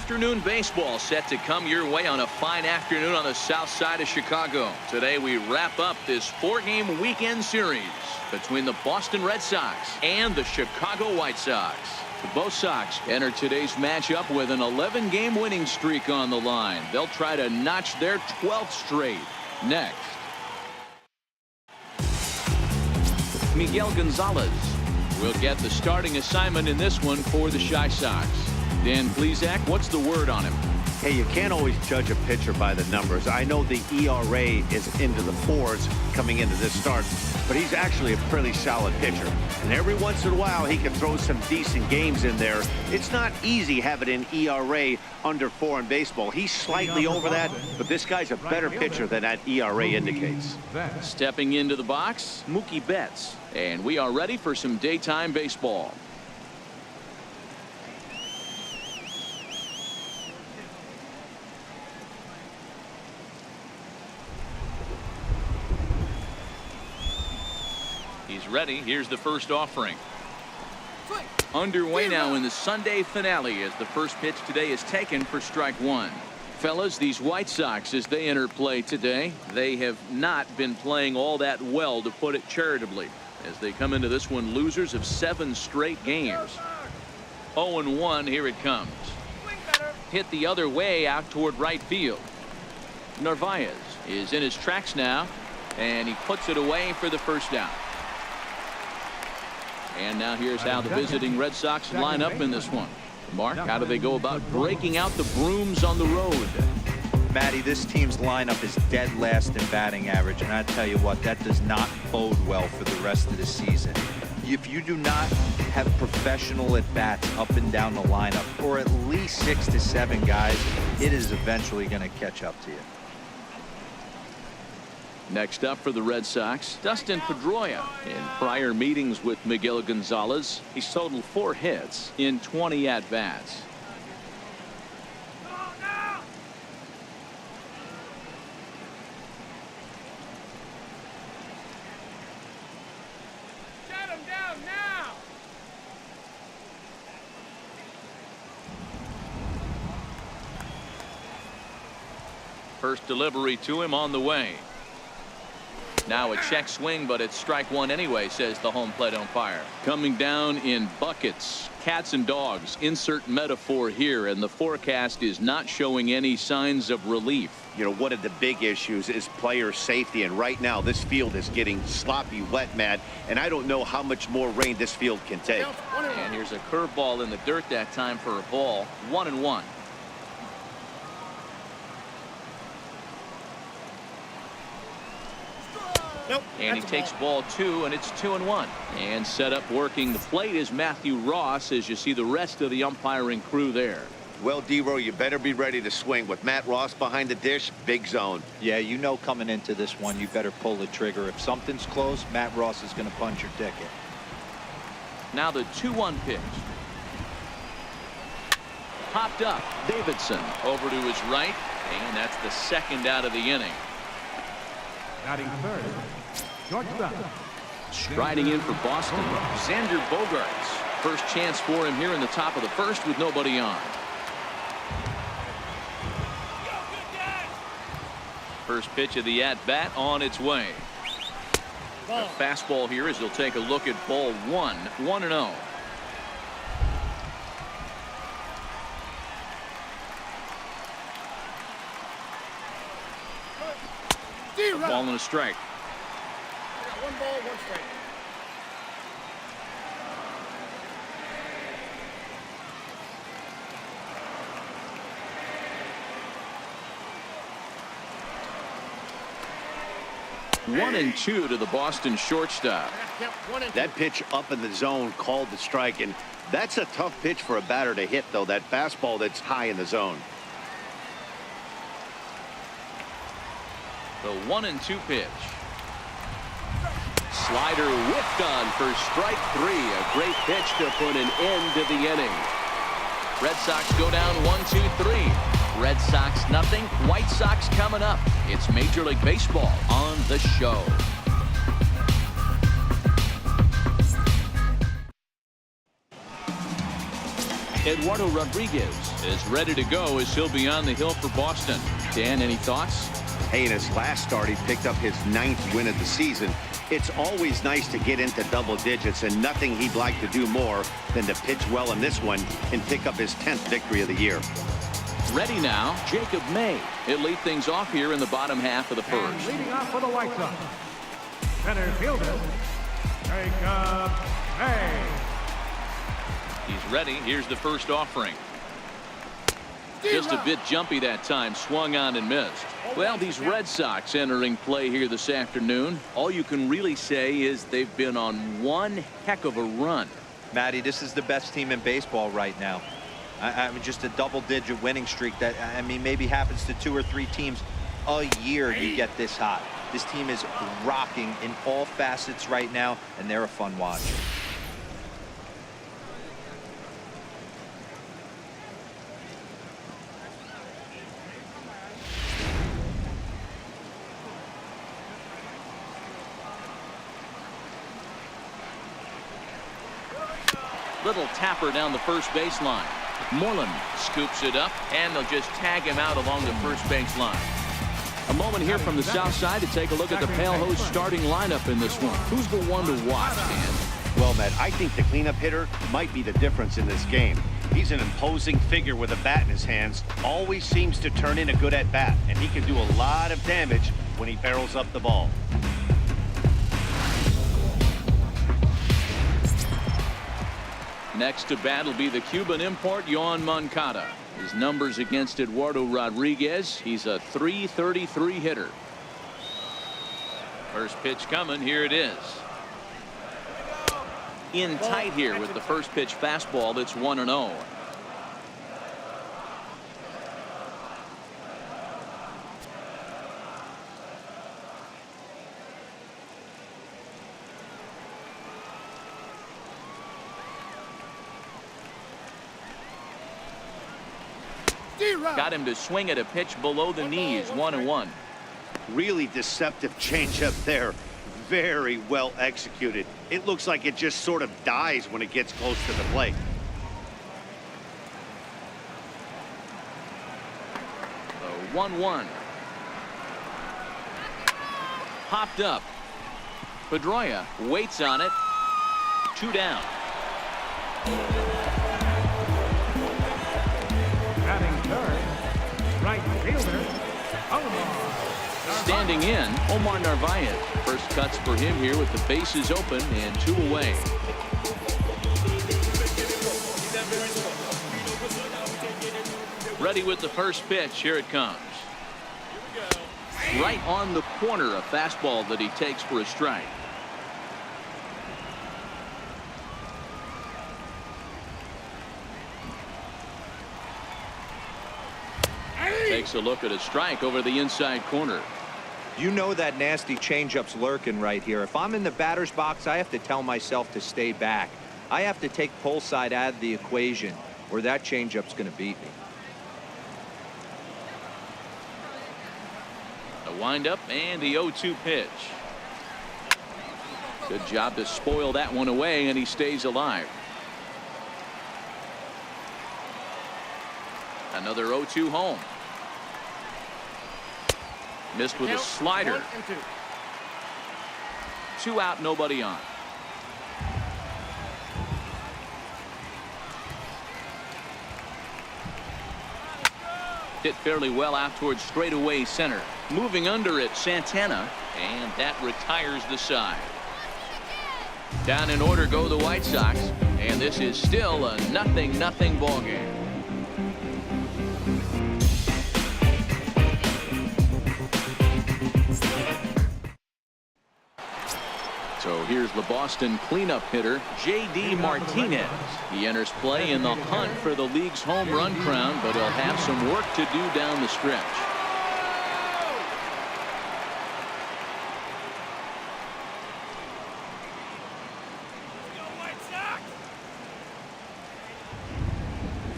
afternoon baseball set to come your way on a fine afternoon on the south side of Chicago. Today we wrap up this 4-game weekend series between the Boston Red Sox and the Chicago White Sox. Both Sox enter today's matchup with an 11-game winning streak on the line. They'll try to notch their 12th straight. Next, Miguel Gonzalez will get the starting assignment in this one for the Chi Sox. Dan Plesac, what's the word on him? Hey, you can't always judge a pitcher by the numbers. I know the ERA is into the 4s coming into this start, but he's actually a pretty solid pitcher. And every once in a while, he can throw some decent games in there. It's not easy having an ERA under 4 in baseball. He's slightly over that, but this guy's a better pitcher than that ERA indicates. Stepping into the box, Mookie Betts. And we are ready for some daytime baseball. He's ready. Here's the first offering. Underway now in the Sunday finale as the first pitch today is taken for strike 1. Fellas, these White Sox, as they enter play today, they have not been playing all that well, to put it charitably, as they come into this one losers of 7 straight games. 0-1, here it comes. Hit the other way out toward right field. Narvaez is in his tracks now, and he puts it away for the first down. And now here's how the visiting Red Sox line up in this one. Mark, how do they go about breaking out the brooms on the road? Matty, this team's lineup is dead last in batting average, and I tell you what, that does not bode well for the rest of the season. If you do not have professional at-bats up and down the lineup, or at least 6 to 7 guys, it is eventually going to catch up to you. Next up for the Red Sox, Dustin Pedroia. In prior meetings with Miguel Gonzalez, he's totaled 4 hits in 20 at-bats. Shut him down now. First delivery to him on the way. Now a check swing, but it's strike 1 anyway, says the home plate umpire. Coming down in buckets, cats and dogs, insert metaphor here, and the forecast is not showing any signs of relief. You know, one of the big issues is player safety, and right now this field is getting sloppy wet, Matt, and I don't know how much more rain this field can take. And here's a curveball in the dirt that time for a ball. 1-1. Nope, and he takes ball 2, and it's 2-1. And set up working the plate is Matthew Ross, as you see the rest of the umpiring crew there. Well, D-Row, you better be ready to swing. With Matt Ross behind the dish, big zone. Yeah, you know, coming into this one, you better pull the trigger. If something's close, Matt Ross is going to punch your ticket. Now the 2-1 pitch. Popped up. Davidson over to his right, and that's the second out of the inning. Batting third, shortstop. Striding in for Boston, Xander Bogaerts. First chance for him here in the top of the first with nobody on. First pitch of the at-bat on its way. A fastball here as he'll take a look at ball 1, 1-0. Ball and a strike. I got 1 ball, 1 strike. One and 2 to the Boston shortstop. That pitch up in the zone called the strike, and that's a tough pitch for a batter to hit, though, that fastball that's high in the zone. The 1-2 pitch. Slider whipped on for strike 3. A great pitch to put an end to the inning. Red Sox go down 1-2-3. Red Sox nothing. White Sox coming up. It's Major League Baseball on the show. Eduardo Rodriguez is ready to go as he'll be on the hill for Boston. Dan, any thoughts? Hey, in his last start, he picked up his 9th win of the season. It's always nice to get into double digits, and nothing he'd like to do more than to pitch well in this one and pick up his 10th victory of the year. Ready now, Jacob May. He'll lead things off here in the bottom half of the And first. leading off for the White Sox, center fielder, Jacob May. He's ready. Here's the first offering. Just a bit jumpy that time. Swung on and missed. Well, these Red Sox entering play here this afternoon. All you can really say is they've been on one heck of a run. Matty, this is the best team in baseball right now. I mean, just a double-digit winning streak that, I mean, maybe happens to 2 or 3 teams a year you get this hot. This team is rocking in all facets right now, and they're a fun watch. Little tapper down the first baseline. Moreland scoops it up, and they'll just tag him out along the first baseline. A moment here from the south side to take a look at the Pale Hose starting lineup in this one. Who's the one to watch, Dan? Well, Matt, I think the cleanup hitter might be the difference in this game. He's an imposing figure with a bat in his hands, always seems to turn in a good at-bat, and he can do a lot of damage when he barrels up the ball. Next to bat will be the Cuban import, Yoan Moncada. His numbers against Eduardo Rodriguez, he's a .333 hitter. First pitch coming, here it is. In tight here with the first pitch fastball that's 1-0. Got him to swing at a pitch below the knees, 1-1. Really deceptive changeup there. Very well executed. It looks like it just sort of dies when it gets close to the plate. So 1-1. Popped up. Pedroia waits on it. 2 down. Batting third, right fielder, Omar. Standing in, Omar Narvaez. First cuts for him here with the bases open and 2 away. Ready with the first pitch. Here it comes. Right on the corner, a fastball that he takes for a strike. Takes a look at a strike over the inside corner. You know that nasty changeup's lurking right here. If I'm in the batter's box, I have to tell myself to stay back. I have to take pull side out of the equation, or that changeup's going to beat me. A windup and the 0-2 pitch. Good job to spoil that one away, and he stays alive. Another 0-2 home. Missed with a slider. 2 out, nobody on. Hit fairly well out towards straightaway center. Moving under it, Santana, and that retires the side. Down in order go the White Sox, and this is still a 0-0 ball game. So here's the Boston cleanup hitter, J.D. Martinez. He enters play in the hunt for the league's home run crown, but he'll have some work to do down the stretch.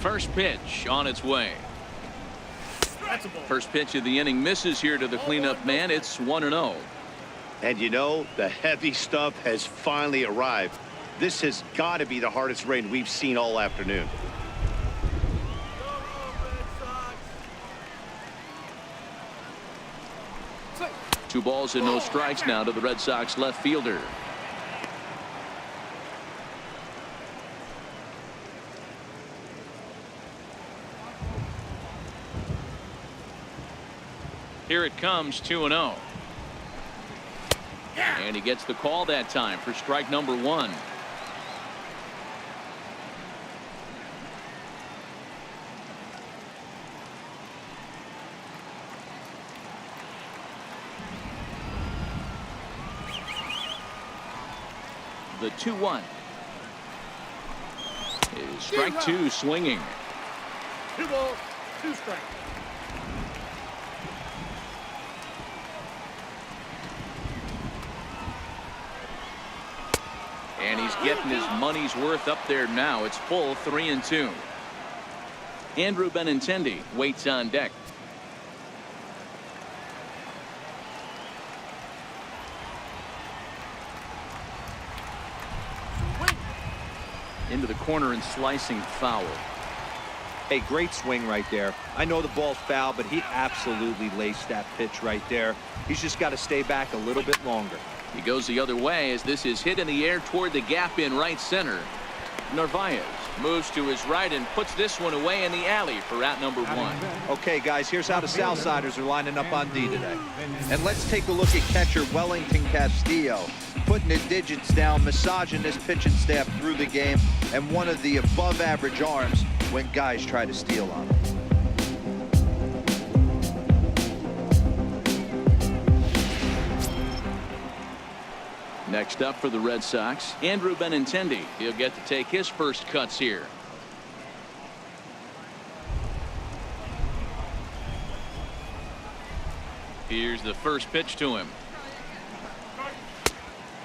First pitch on its way. First pitch of the inning misses here to the cleanup man. It's 1-0. And you know, the heavy stuff has finally arrived. This has got to be the hardest rain we've seen all afternoon. 2 balls and no strikes now to the Red Sox left fielder. Here it comes, 2-0. And he gets the call that time for strike number 1. The 2-1 is strike 2 swinging. 2 balls, 2 strikes. And he's getting his money's worth up there now. It's full 3-2. Andrew Benintendi waits on deck. Into the corner and slicing foul. A great swing right there. I know the ball's foul, but he absolutely laced that pitch right there. He's just got to stay back a little bit longer. He goes the other way as this is hit in the air toward the gap in right center. Narvaez moves to his right and puts this one away in the alley for out number 1. Okay, guys, here's how the Southsiders are lining up on D today. And let's take a look at catcher Wellington Castillo, putting the digits down, massaging this pitching staff through the game, and one of the above-average arms when guys try to steal on him. Next up for the Red Sox, Andrew Benintendi. He'll get to take his first cuts here. Here's the first pitch to him.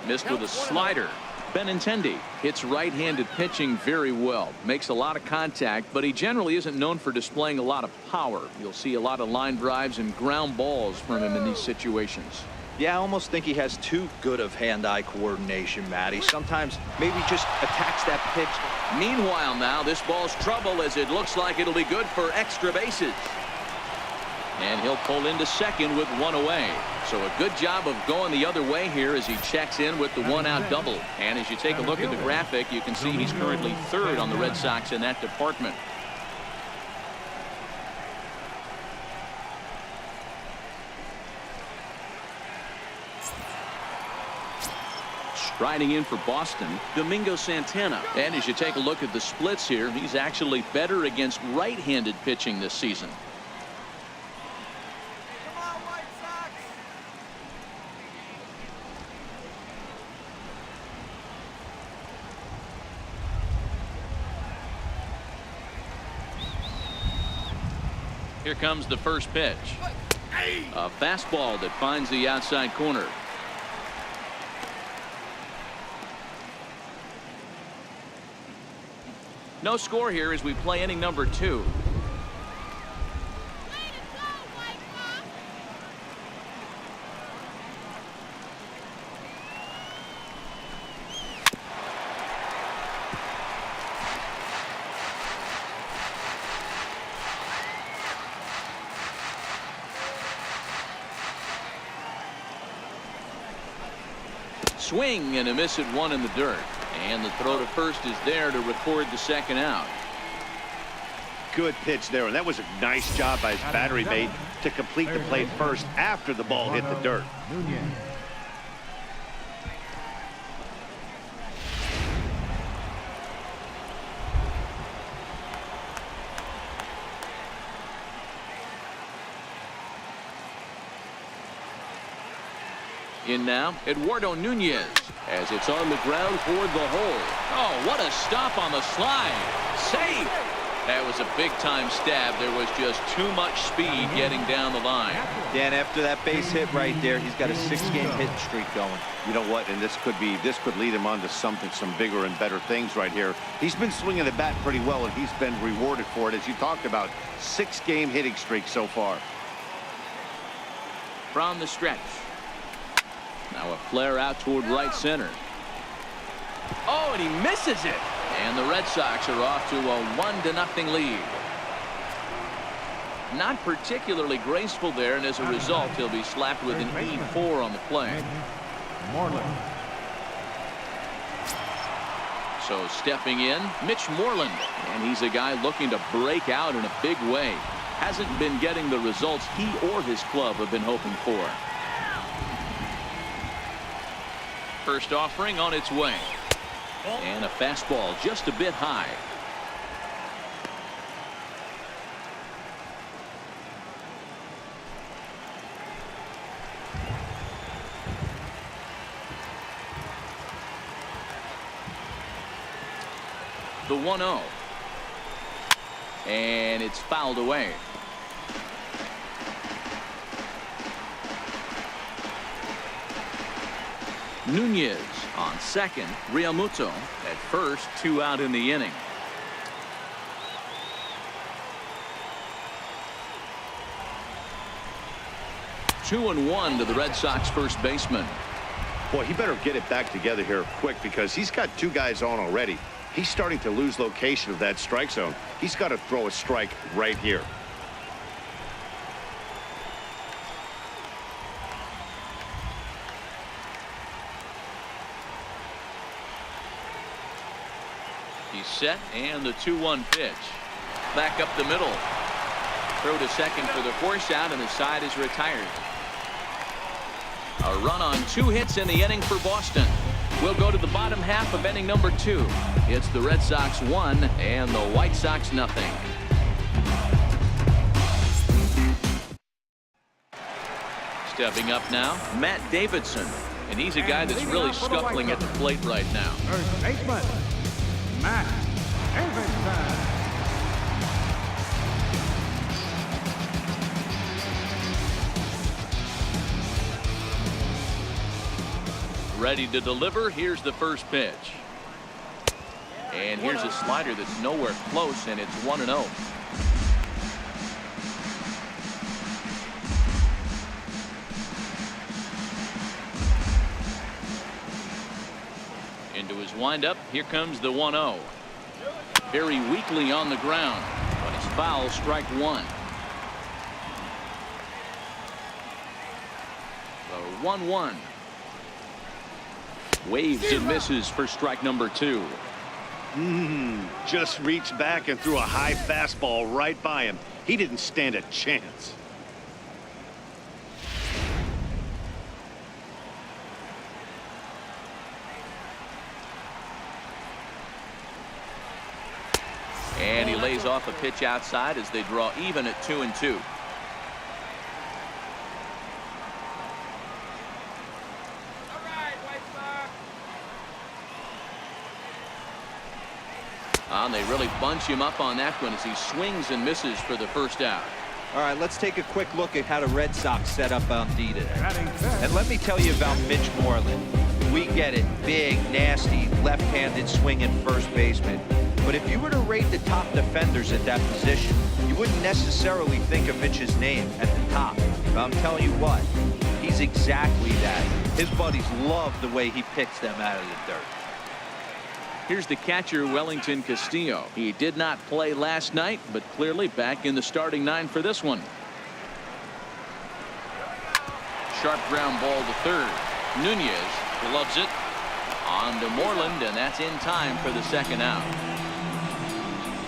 Missed with a slider. Benintendi hits right-handed pitching very well. Makes a lot of contact, but he generally isn't known for displaying a lot of power. You'll see a lot of line drives and ground balls from him in these situations. Yeah, I almost think he has too good of hand-eye coordination, Matty. Sometimes maybe just attacks that pitch. Meanwhile now, this ball's trouble as it looks like it'll be good for extra bases. And he'll pull into second with 1 away. So a good job of going the other way here as he checks in with the 1-out double. And as you take a look at the graphic, you can see he's currently 3rd on the Red Sox in that department. Striding in for Boston, Domingo Santana. And as you take a look at the splits here, he's actually better against right-handed pitching this season. Come on, White Sox! Here comes the first pitch. A fastball that finds the outside corner. No score here as we play inning number 2. Swing and a miss at 1 in the dirt. And the throw to first is there to record the second out. Good pitch there, and that was a nice job by his battery mate to complete the play first after the ball hit the dirt. In now, Eduardo Nunez, as it's on the ground toward the hole. Oh, what a stop on the slide. Safe. That was a big-time stab. There was just too much speed getting down the line. Dan, after that base hit right there, he's got a 6-game hit streak going. You know what? And this could lead him on to some bigger and better things right here. He's been swinging the bat pretty well, and he's been rewarded for it, as you talked about. 6-game hitting streak so far. From the stretch. Now a flare out toward right center. Oh, and he misses it. And the Red Sox are off to a 1-0 lead. not particularly graceful there, and as a result, he'll be slapped with an E4 on the play. Moreland. So stepping in, Mitch Moreland, and he's a guy looking to break out in a big way. Hasn't been getting the results he or his club have been hoping for. First offering on its way. And a fastball just a bit high. The 1-0. And it's fouled away. Nunez on second. Realmuto at first. 2 out in the inning. Two and one to the Red Sox first baseman. Boy, he better get it back together here quick because he's got 2 guys on already. He's starting to lose location of that strike zone. He's got to throw a strike right here. He's set, and the 2-1 pitch. Back up the middle. Throw to second for the force out, and the side is retired. A run on 2 hits in the inning for Boston. We'll go to the bottom half of inning number 2. It's the Red Sox 1 and the White Sox nothing. Stepping up now, Matt Davidson, and he's a guy that's really scuffling at the plate right now. First baseman, Matt Davidson. Ready to deliver. Here's the first pitch. And here's a slider that's nowhere close, and it's 1-0. Into his windup. Here comes the 1-0. Very weakly on the ground, but it's foul. Strike 1. The 1-1. Waves and misses for strike number 2. Just reached back and threw a high fastball right by him. He didn't stand a chance. And he lays off a pitch outside as they draw even at 2-2. And they really bunch him up on that one as he swings and misses for the first out. All right, let's take a quick look at how the Red Sox set up on D today. And let me tell you about Mitch Moreland. We get it. Big, nasty, left-handed swinging first baseman. But if you were to rate the top defenders at that position, you wouldn't necessarily think of Mitch's name at the top. But I'm telling you what, he's exactly that. His buddies love the way he picks them out of the dirt. Here's the catcher, Wellington Castillo. He did not play last night, but clearly back in the starting 9 for this one. Sharp ground ball to third. Nunez gloves it. On to Moreland, and that's in time for the second out.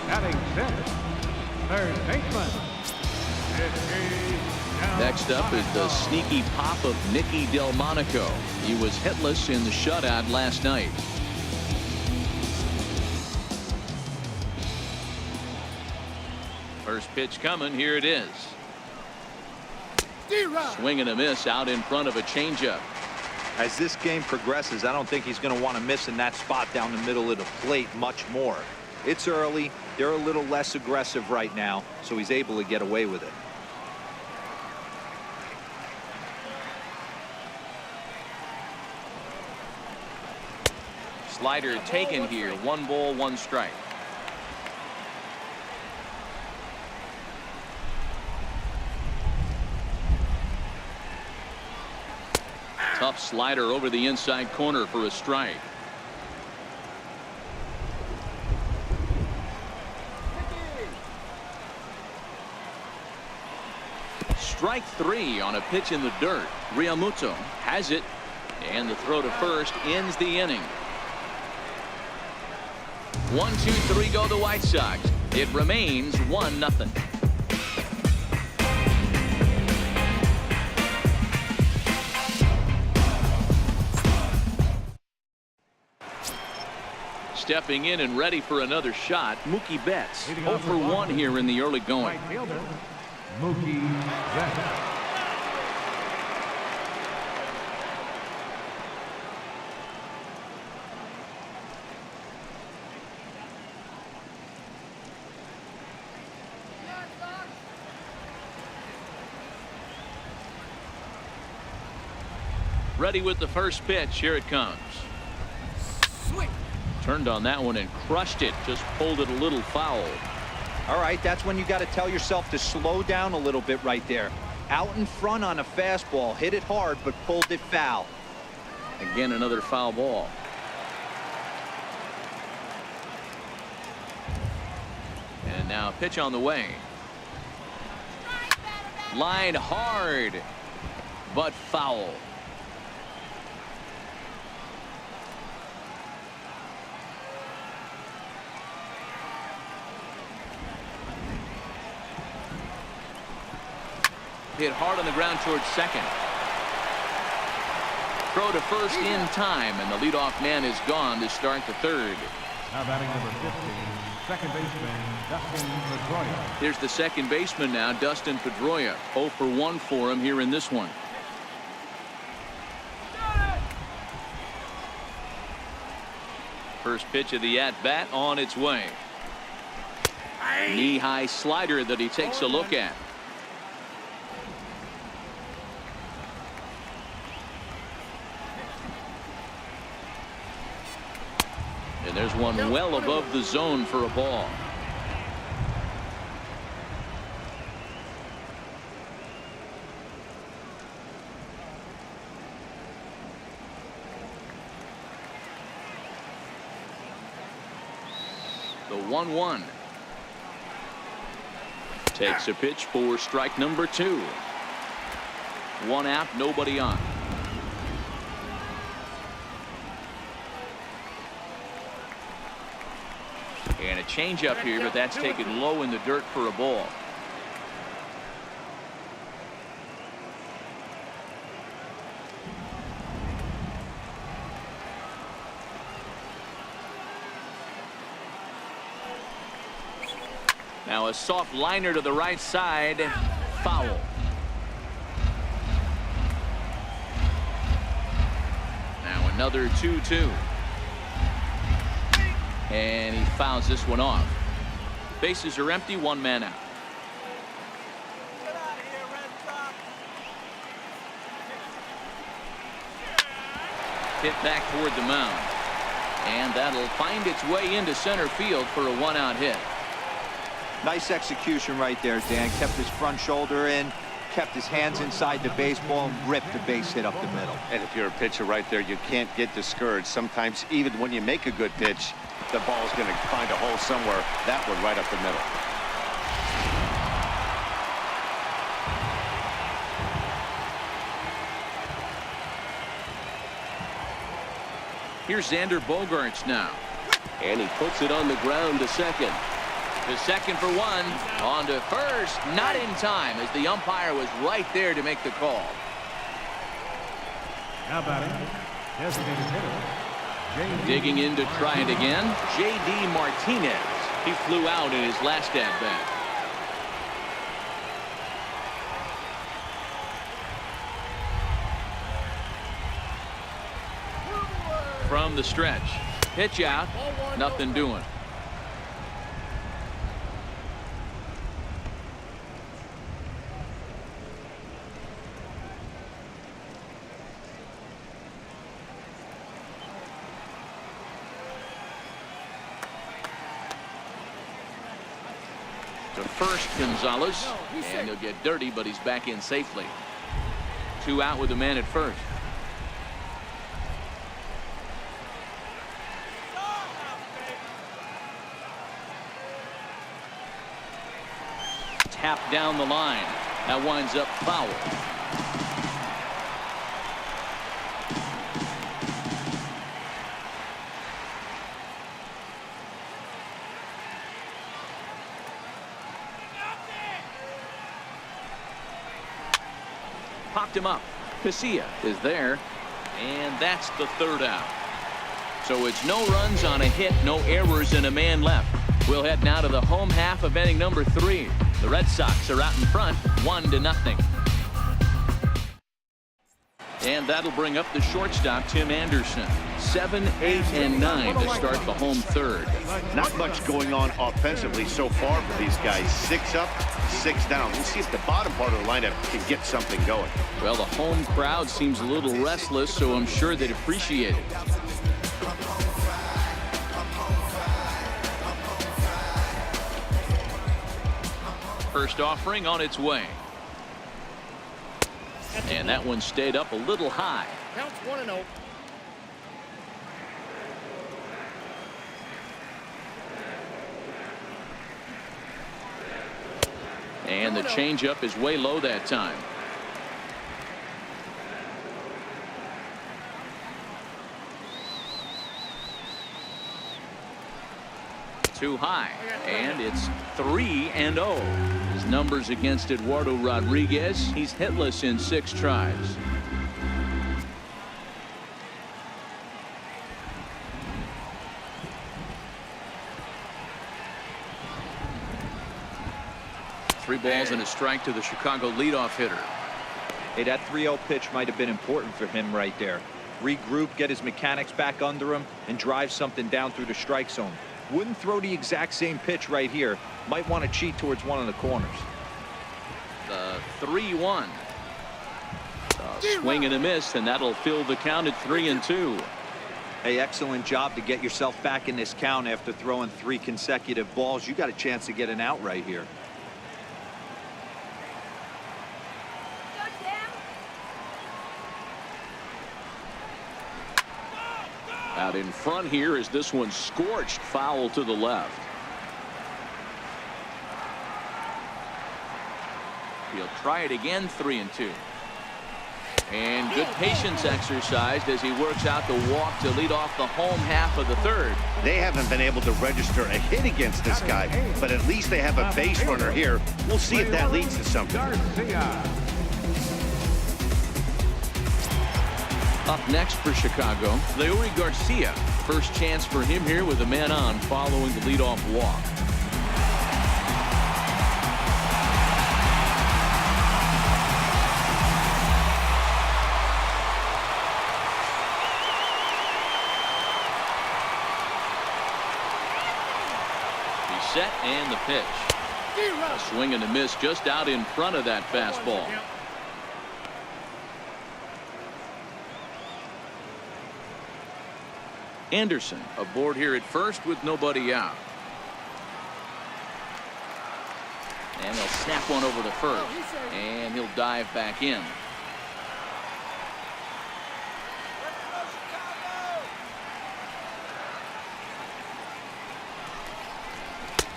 Batting center, third baseman. Next up is the sneaky pop of Nicky Delmonico. He was hitless in the shutout last night. First pitch coming. Here it is. Swing and a miss out in front of a changeup. As this game progresses, I don't think he's going to want to miss in that spot down the middle of the plate much more. It's early. They're a little less aggressive right now, so he's able to get away with it. Slider taken here. 1 ball, 1 strike. Tough slider over the inside corner for a strike. strike 3 on a pitch in the dirt. Realmuto has it, and the throw to first ends the inning. 1-2-3 go the White Sox. It remains 1-0. Stepping in and ready for another shot, Mookie Betts. 0 for 1 here in the early going. Right fielder, Mookie Betts. Ready with the first pitch. Here it comes. Turned on that one and crushed it. Just pulled it a little foul. All right, that's when you got to tell yourself to slow down a little bit right there. Out in front on a fastball, hit it hard, but pulled it foul. Again, another foul ball. And now a pitch on the way. Line hard, but foul. Hit hard on the ground towards second. Throw to first in time, and the leadoff man is gone to start the third. Now batting number 50, second baseman, Dustin Pedroia. Here's the second baseman now, Dustin Pedroia. 0 for 1 for him here in this one. First pitch of the at-bat on its way. Knee-high slider that he takes a look at. And there's one well above the zone for a ball. The 1-1. Takes a pitch for strike number 2. 1 out, nobody on. And a changeup here, but that's taken low in the dirt for a ball. Now a soft liner to the right side, foul. Now another 2-2. And he fouls this one off. Bases are empty, 1 man out. Get out of here, Red Sox. Hit back toward the mound. And that'll find its way into center field for a 1-out hit. Nice execution right there, Dan. Kept his front shoulder in, kept his hands inside the baseball, and ripped the base hit up the middle. And if you're a pitcher right there, you can't get discouraged. Sometimes even when you make a good pitch, the ball's going to find a hole somewhere. That one right up the middle. Here's Xander Bogaerts now. And he puts it on the ground to second. To second for 1. On to first. Not in time, as the umpire was right there to make the call. Now batting, designated hitter. Digging in to try it again, J.D. Martinez. He flew out in his last at-bat. From the stretch. Pitch out. Nothing doing. To first, Gonzalez, and he'll get dirty, but he's back in safely. 2 out with a man at first. Tap down the line. That winds up foul. Popped him up. Casilla is there, and that's the third out. So it's no runs on a hit, no errors, and a man left. We'll head now to the home half of inning number 3. The Red Sox are out in front, 1-0. And that'll bring up the shortstop, Tim Anderson. 7, 8, and 9 to start the home third. Not much going on offensively so far for these guys. 6 up, 6 down. We'll see if the bottom part of the lineup can get something going. Well, the home crowd seems a little restless, so I'm sure they'd appreciate it. First offering on its way. And that one stayed up a little high. Counts 1-0. And the changeup is way low that time. Too high, and it's 3-0. His numbers against Eduardo Rodriguez. He's hitless in 6 tries. Three balls and a strike to the Chicago leadoff hitter. Hey, that 3-0 pitch might have been important for him right there. Regroup, get his mechanics back under him, and drive something down through the strike zone. Wouldn't throw the exact same pitch right here. Might want to cheat towards one of the corners. The 3-1. A swing and a miss, and that'll fill the count at 3-2. Hey, excellent job to get yourself back in this count after throwing 3 consecutive balls. You got a chance to get an out right here. Out in front here is this one scorched foul to the left. He'll try it again. 3-2. And good patience exercised as he works out the walk to lead off the home half of the third. They haven't been able to register a hit against this guy, but at least they have a base runner here. We'll see if that leads to something. Up next for Chicago, Leury Garcia. First chance for him here with a man on following the leadoff walk. He's set and the pitch. A swing and a miss just out in front of that fastball. Anderson aboard here at first with nobody out. And they'll snap one over to first. And he'll dive back in.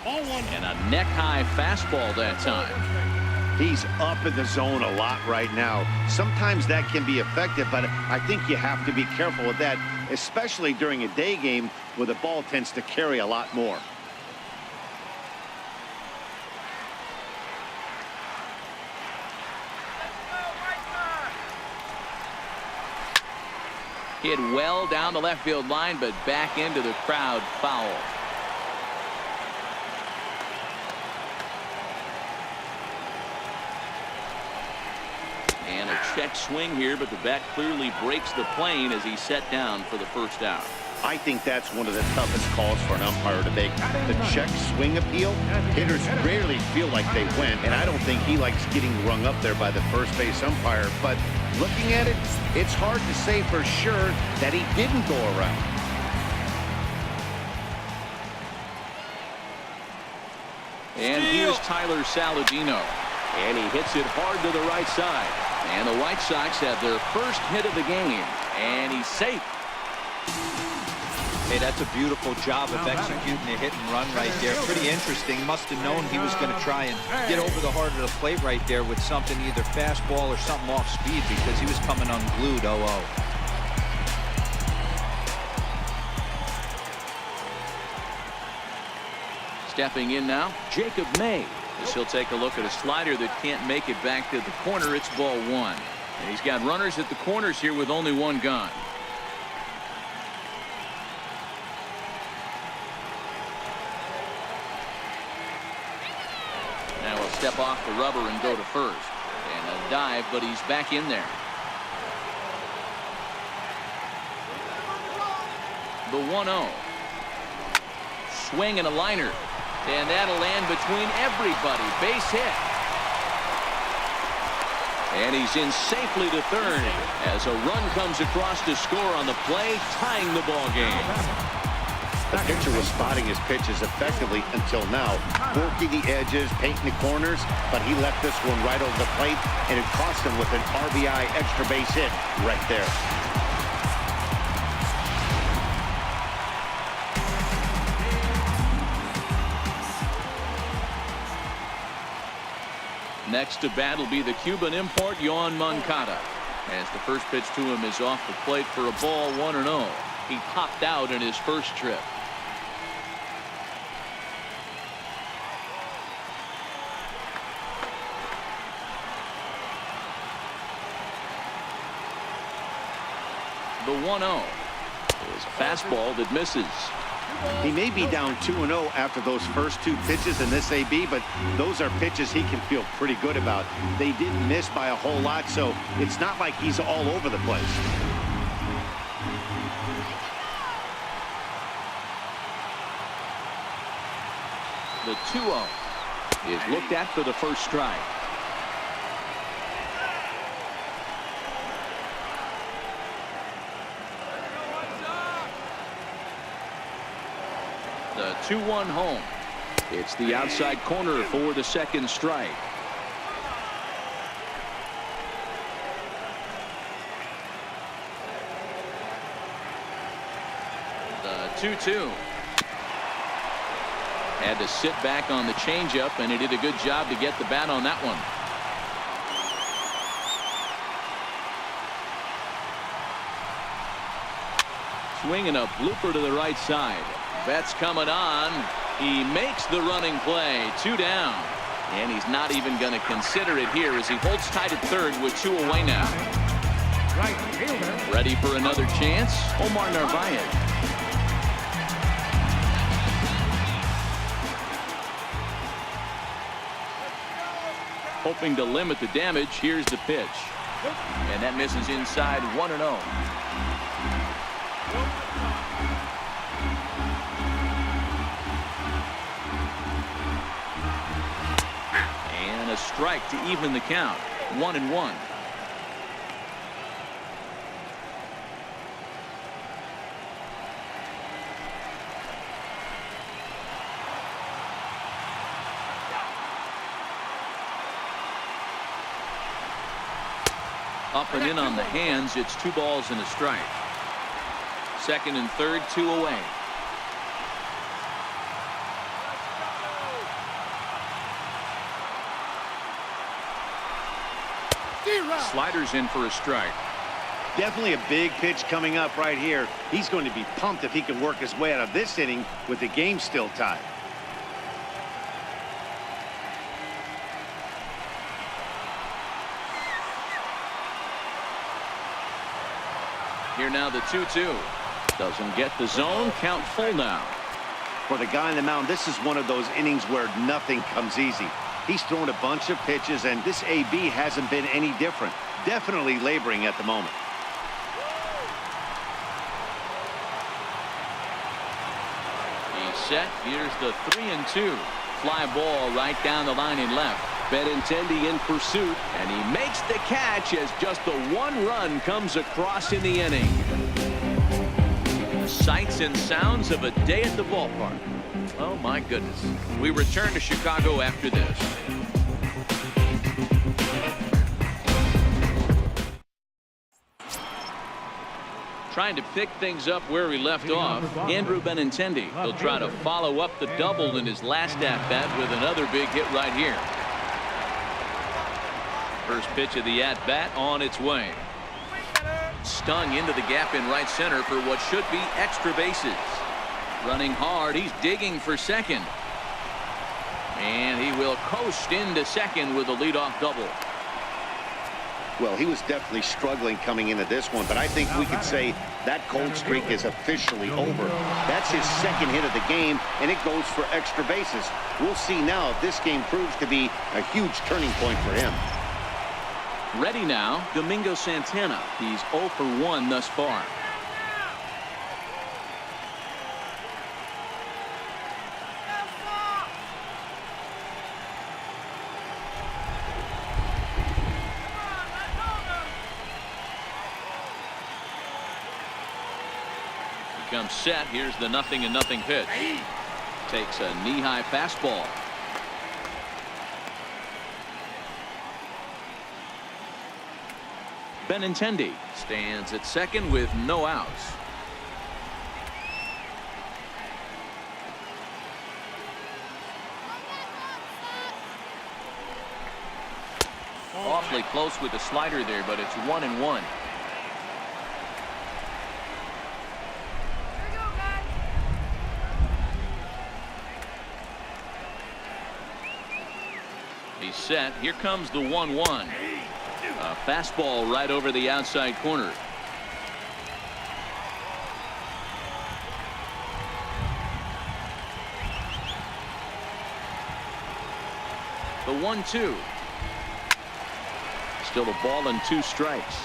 And a neck-high fastball that time. He's up in the zone a lot right now. Sometimes that can be effective, but I think you have to be careful with that, especially during a day game where the ball tends to carry a lot more. Hit well down the left field line, but back into the crowd, foul. And a check swing here, but the bat clearly breaks the plane as he's set down for the first out. I think that's one of the toughest calls for an umpire to make. The check swing appeal, hitters rarely feel like they went, and I don't think he likes getting rung up there by the first base umpire. But looking at it, it's hard to say for sure that he didn't go around. And here's Tyler Saladino. And he hits it hard to the right side. And the White Sox have their first hit of the game. And he's safe. Hey, that's a beautiful job of executing a hit and run right there. Pretty interesting. Must have known he was going to try and get over the heart of the plate right there with something, either fastball or something off speed, because he was coming unglued. 0-0. Stepping in now, Jacob May. As he'll take a look at a slider that can't make it back to the corner. It's ball one. And he's got runners at the corners here with only one gone. Now he'll step off the rubber and go to first. And a dive, but he's back in there. The 1-0. Swing and a liner. And that'll land between everybody. Base hit. And he's in safely to third as a run comes across to score on the play, tying the ball game. The pitcher was spotting his pitches effectively until now, working the edges, painting the corners, but he left this one right over the plate, and it cost him with an RBI extra base hit right there. Next to bat will be the Cuban import, Yoan Moncada. As the first pitch to him is off the plate for a ball, 1-0. He popped out in his first trip. The 1-0 is a fastball that misses. He may be down 2-0 after those first two pitches in this AB, but those are pitches he can feel pretty good about. They didn't miss by a whole lot, so it's not like he's all over the place. The 2-0 is looked at for the first strike. The 2-1 home. It's the outside corner for the second strike. The 2-2. Had to sit back on the changeup, and he did a good job to get the bat on that one. Swinging a blooper to the right side. Betts coming on. He makes the running play. 2 down. And he's not even going to consider it here as he holds tight at third with 2 away now. Right fielder. Ready for another chance? Omar Narvaez. Hoping to limit the damage. Here's the pitch. And that misses inside. 1-0. A strike to even the count. 1-1. Up and in on the hands. It's 2 balls and a strike. Second and third, 2 away. Sliders in for a strike. Definitely a big pitch coming up right here. He's going to be pumped if he can work his way out of this inning with the game still tied. Here now the 2-2. Doesn't get the zone. Count full now. For the guy on the mound, this is one of those innings where nothing comes easy. He's thrown a bunch of pitches, and this AB hasn't been any different. Definitely laboring at the moment. He's set. Here's the 3-2. Fly ball right down the line in left. Benintendi in pursuit, and he makes the catch as just the 1 run comes across in the inning. The sights and sounds of a day at the ballpark. Oh, my goodness. We return to Chicago after this. Trying to pick things up where we left off. Andrew Benintendi. He'll try to follow up the double in his last at-bat with another big hit right here. First pitch of the at-bat on its way. Stung into the gap in right center for what should be extra bases. Running hard. He's digging for second. And he will coast into second with a leadoff double. Well, he was definitely struggling coming into this one, but I think we could say that cold streak is officially over. That's his second hit of the game, and it goes for extra bases. We'll see now if this game proves to be a huge turning point for him. Ready now, Domingo Santana. He's 0 for 1 thus far. Comes set. Here's the 0-0 pitch. Takes a knee-high fastball. Benintendi stands at second with no outs. Awfully close with the slider there, but it's 1-1. He's set. Here comes the 1-1. A fastball right over the outside corner. The 1-2. Still a ball and 2 strikes.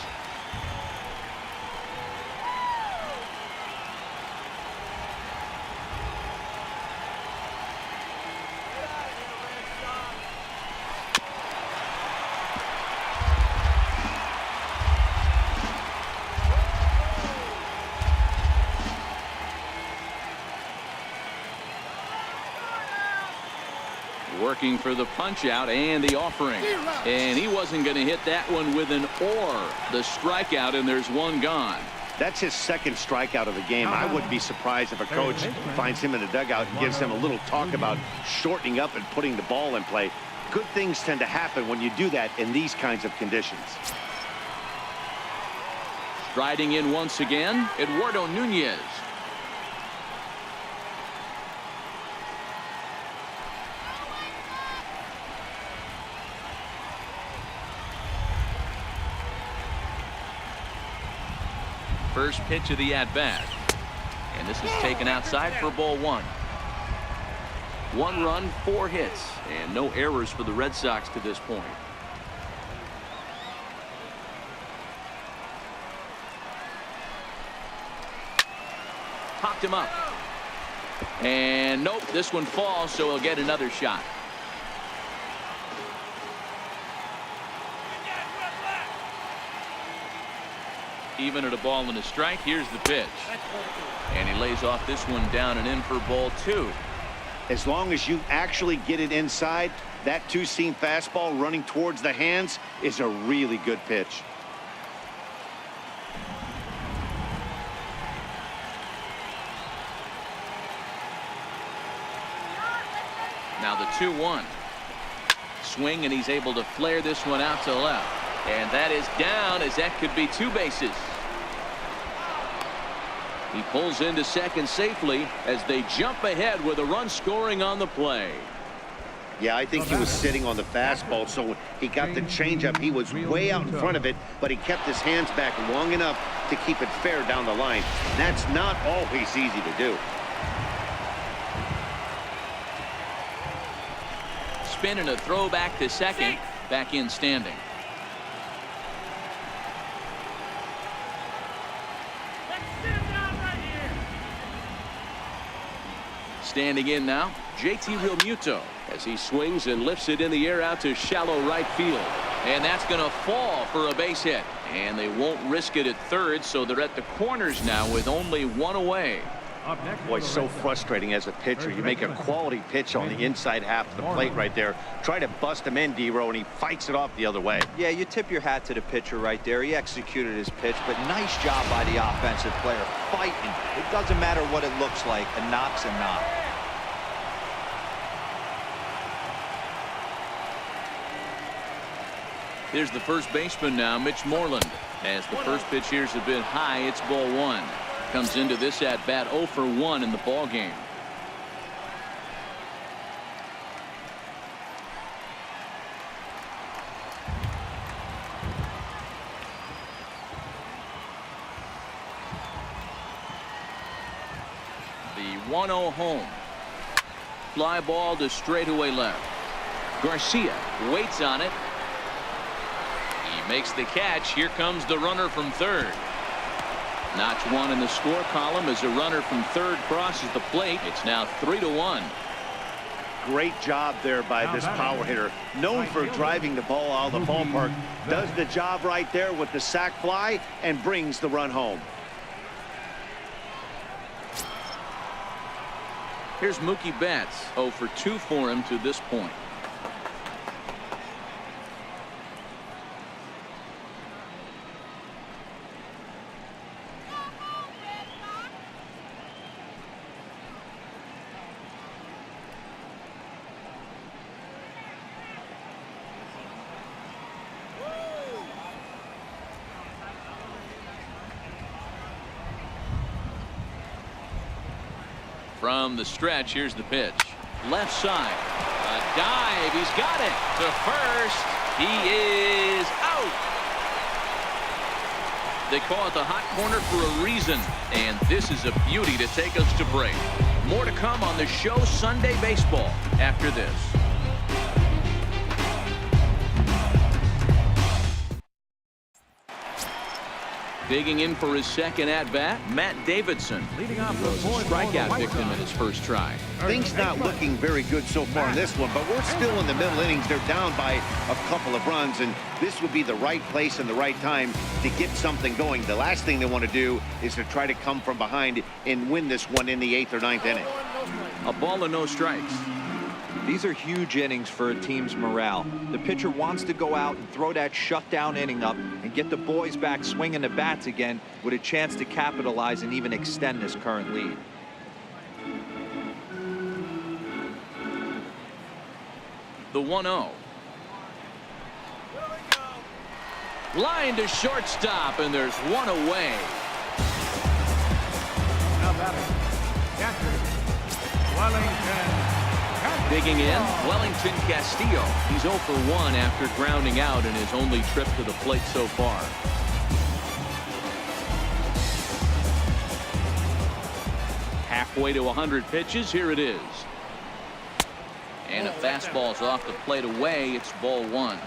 Working for the punch out and the offering, and he wasn't going to hit that one with an or. The strikeout, and there's one gone. That's his second strikeout of the game. I wouldn't be surprised if a coach finds him in the dugout and gives him a little talk about shortening up and putting the ball in play. Good things tend to happen when you do that in these kinds of conditions. Striding in once again, Eduardo Nunez. First pitch of the at-bat, and this is taken outside for ball 1. 1 run, 4 hits, and no errors for the Red Sox to this point. Popped him up, and nope, this one falls, so he'll get another shot. Even at a ball and a strike. Here's the pitch, and he lays off this one down and in for ball 2. As long as you actually get it inside, that 2-seam fastball running towards the hands is a really good pitch. Now the 2-1 swing, and he's able to flare this one out to left, and that is down, as that could be 2 bases. He pulls into second safely as they jump ahead with a run scoring on the play. Yeah, I think he was sitting on the fastball, so when he got the changeup, he was way out in front of it, but he kept his hands back long enough to keep it fair down the line. That's not always easy to do. Spin and a throw back to second. Back in standing. Standing in now, JT Realmuto, as he swings and lifts it in the air out to shallow right field. And that's going to fall for a base hit. And they won't risk it at third, so they're at the corners now with only 1 away. Up next, Boy, for the so Red Sox, frustrating as a pitcher. You make a quality pitch on the inside half of the plate right there. Try to bust him in, D-Row, and he fights it off the other way. Yeah, you tip your hat to the pitcher right there. He executed his pitch, but nice job by the offensive player fighting. It doesn't matter what it looks like. A knock's a knock. Here's the first baseman now, Mitch Moreland. As the first pitch here's a bit high, it's ball one. Comes into this at bat 0 for 1 in the ball game. The 1-0 home. Fly ball to straightaway left. Garcia waits on it. He makes the catch. Here comes the runner from third. Notch one in the score column as a runner from third crosses the plate. It's now 3-1. Great job there by this power hitter. Known for driving the ball out of the ballpark. Does the job right there with the sac fly and brings the run home. Here's Mookie Betts. 0 for 2 for him to this point. From the stretch, here's the pitch. Left side. A dive. He's got it. To first. He is out. They call it the hot corner for a reason. And this is a beauty to take us to break. More to come on the show Sunday Baseball after this. Digging in for his second at-bat, Matt Davidson. Leading off the He was a fourth for the strikeout White victim Sox. in his first try. Things not looking very good so far in this one, but we're still in the middle innings. They're down by a couple of runs, and this would be the right place and the right time to get something going. The last thing they want to do is to try to come from behind and win this one in the 8th or 9th inning. A ball and no strikes. These are huge innings for a team's morale. The pitcher wants to go out and throw that shutdown inning up and get the boys back swinging the bats again with a chance to capitalize and even extend this current lead. The 1-0. Line to shortstop, and there's one away. Now batting. Catcher. Wellington. Digging in, Wellington Castillo. He's 0 for 1 after grounding out in his only trip to the plate so far. Halfway to 100 pitches. Here it is. And a fastball's off the plate away. It's ball one.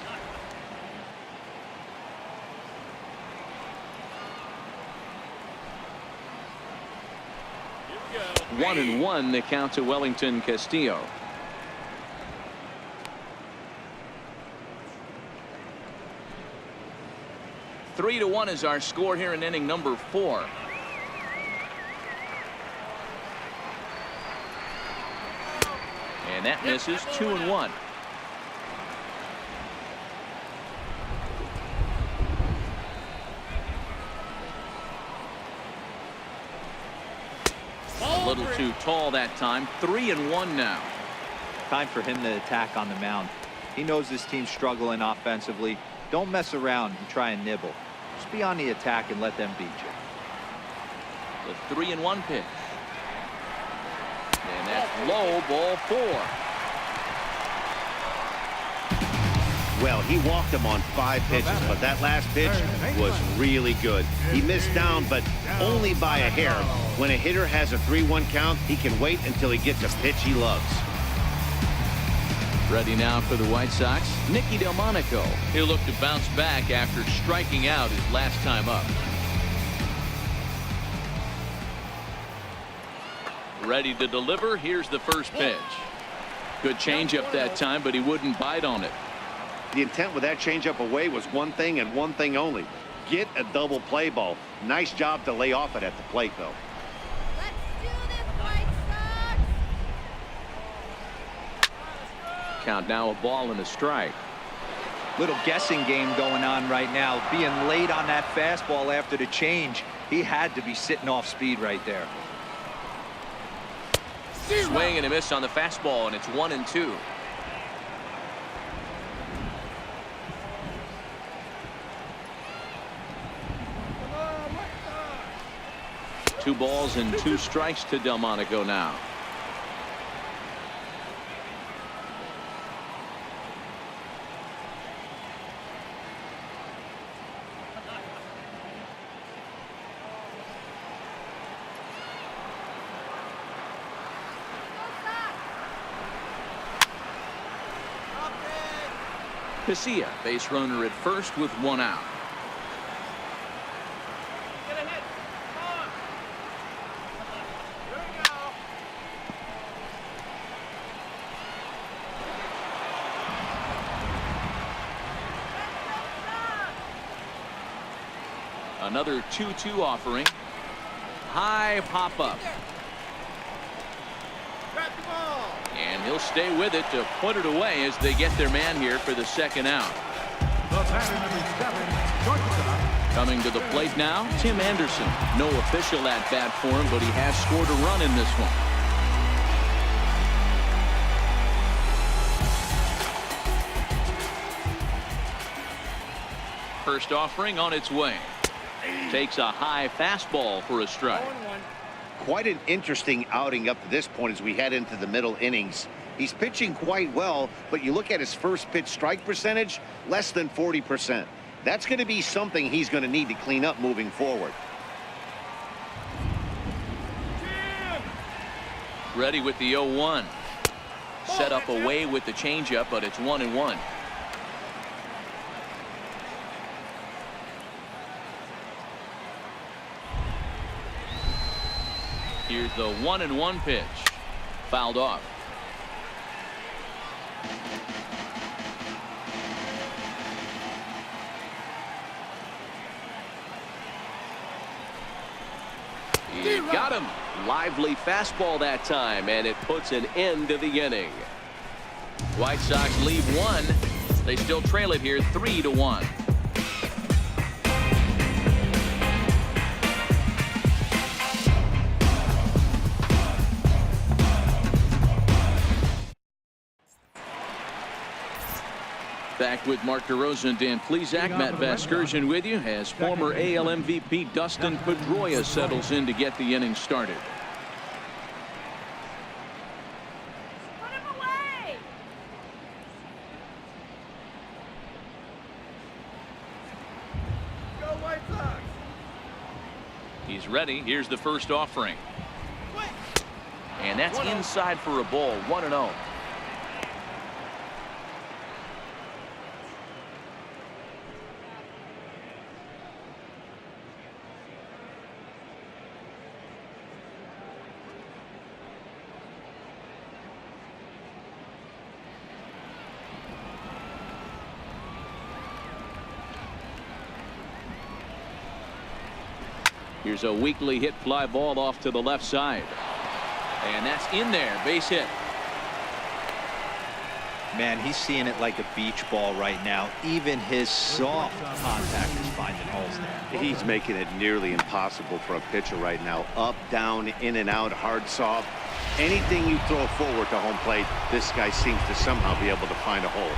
Here we go. 1-1 the count to Wellington Castillo. Three to 1 is our score here in inning number 4. And that misses. 2-1. A little too tall that time. 3-1 now. Time for him to attack on the mound. He knows this team's struggling offensively. Don't mess around and try and nibble. Just be on the attack and let them beat you. The 3-1 pitch. And that's low, ball 4. Well, he walked him on 5 pitches, but that last pitch was really good. He missed down, but only by a hair. When a hitter has a 3-1 count, he can wait until he gets a pitch he loves. Ready now for the White Sox, Nicky Delmonico. He'll look to bounce back after striking out his last time up. Ready to deliver. Here's the first pitch. Good changeup that time, but he wouldn't bite on it. The intent with that changeup away was one thing and one thing only. Get a double play ball. Nice job to lay off it at the plate, though. Let's do this. count now, a ball and a strike. Little guessing game going on right now. Being late on that fastball after the change. He had to be sitting off speed right there. Swing and a miss on the fastball, and it's 1-2. Two balls and 2 strikes to Delmonico now. Casilla, base runner at first with 1 out. Get a hit. Come on. Here we go. Another 2-2 offering. High pop up. Grab the ball. And he'll stay with it to put it away as they get their man here for the 2nd out. The batter, number 7, shortstop. Coming to the plate now, Tim Anderson. No official at bat for him, but he has scored a run in this one. First offering on its way. Takes a high fastball for a strike. Quite an interesting outing up to this point as we head into the middle innings. He's pitching quite well, but you look at his first pitch strike percentage, less than 40%. That's going to be something he's going to need to clean up moving forward. Ready with the 0-1. Set up away with the changeup, but it's 1-1. Here's the 1-1 pitch. Fouled off. He got him. Lively fastball that time, and it puts an end to the inning. White Sox leave 1. They still trail it here 3-1. Back with Mark DeRosa and Dan Plesac. Matt Vasgersian with you as former AL MVP Dustin Pedroia settles in to get the inning started. Put him away. Go White Sox. He's ready. Here's the first offering. And that's inside for a ball. 1-0. Here's a weakly hit fly ball off to the left side. And that's in there. Base hit. Man, he's seeing it like a beach ball right now. Even his soft contact is finding holes there. He's making it nearly impossible for a pitcher right now. Up, down, in and out, hard, soft. Anything you throw forward to home plate, this guy seems to somehow be able to find a hole.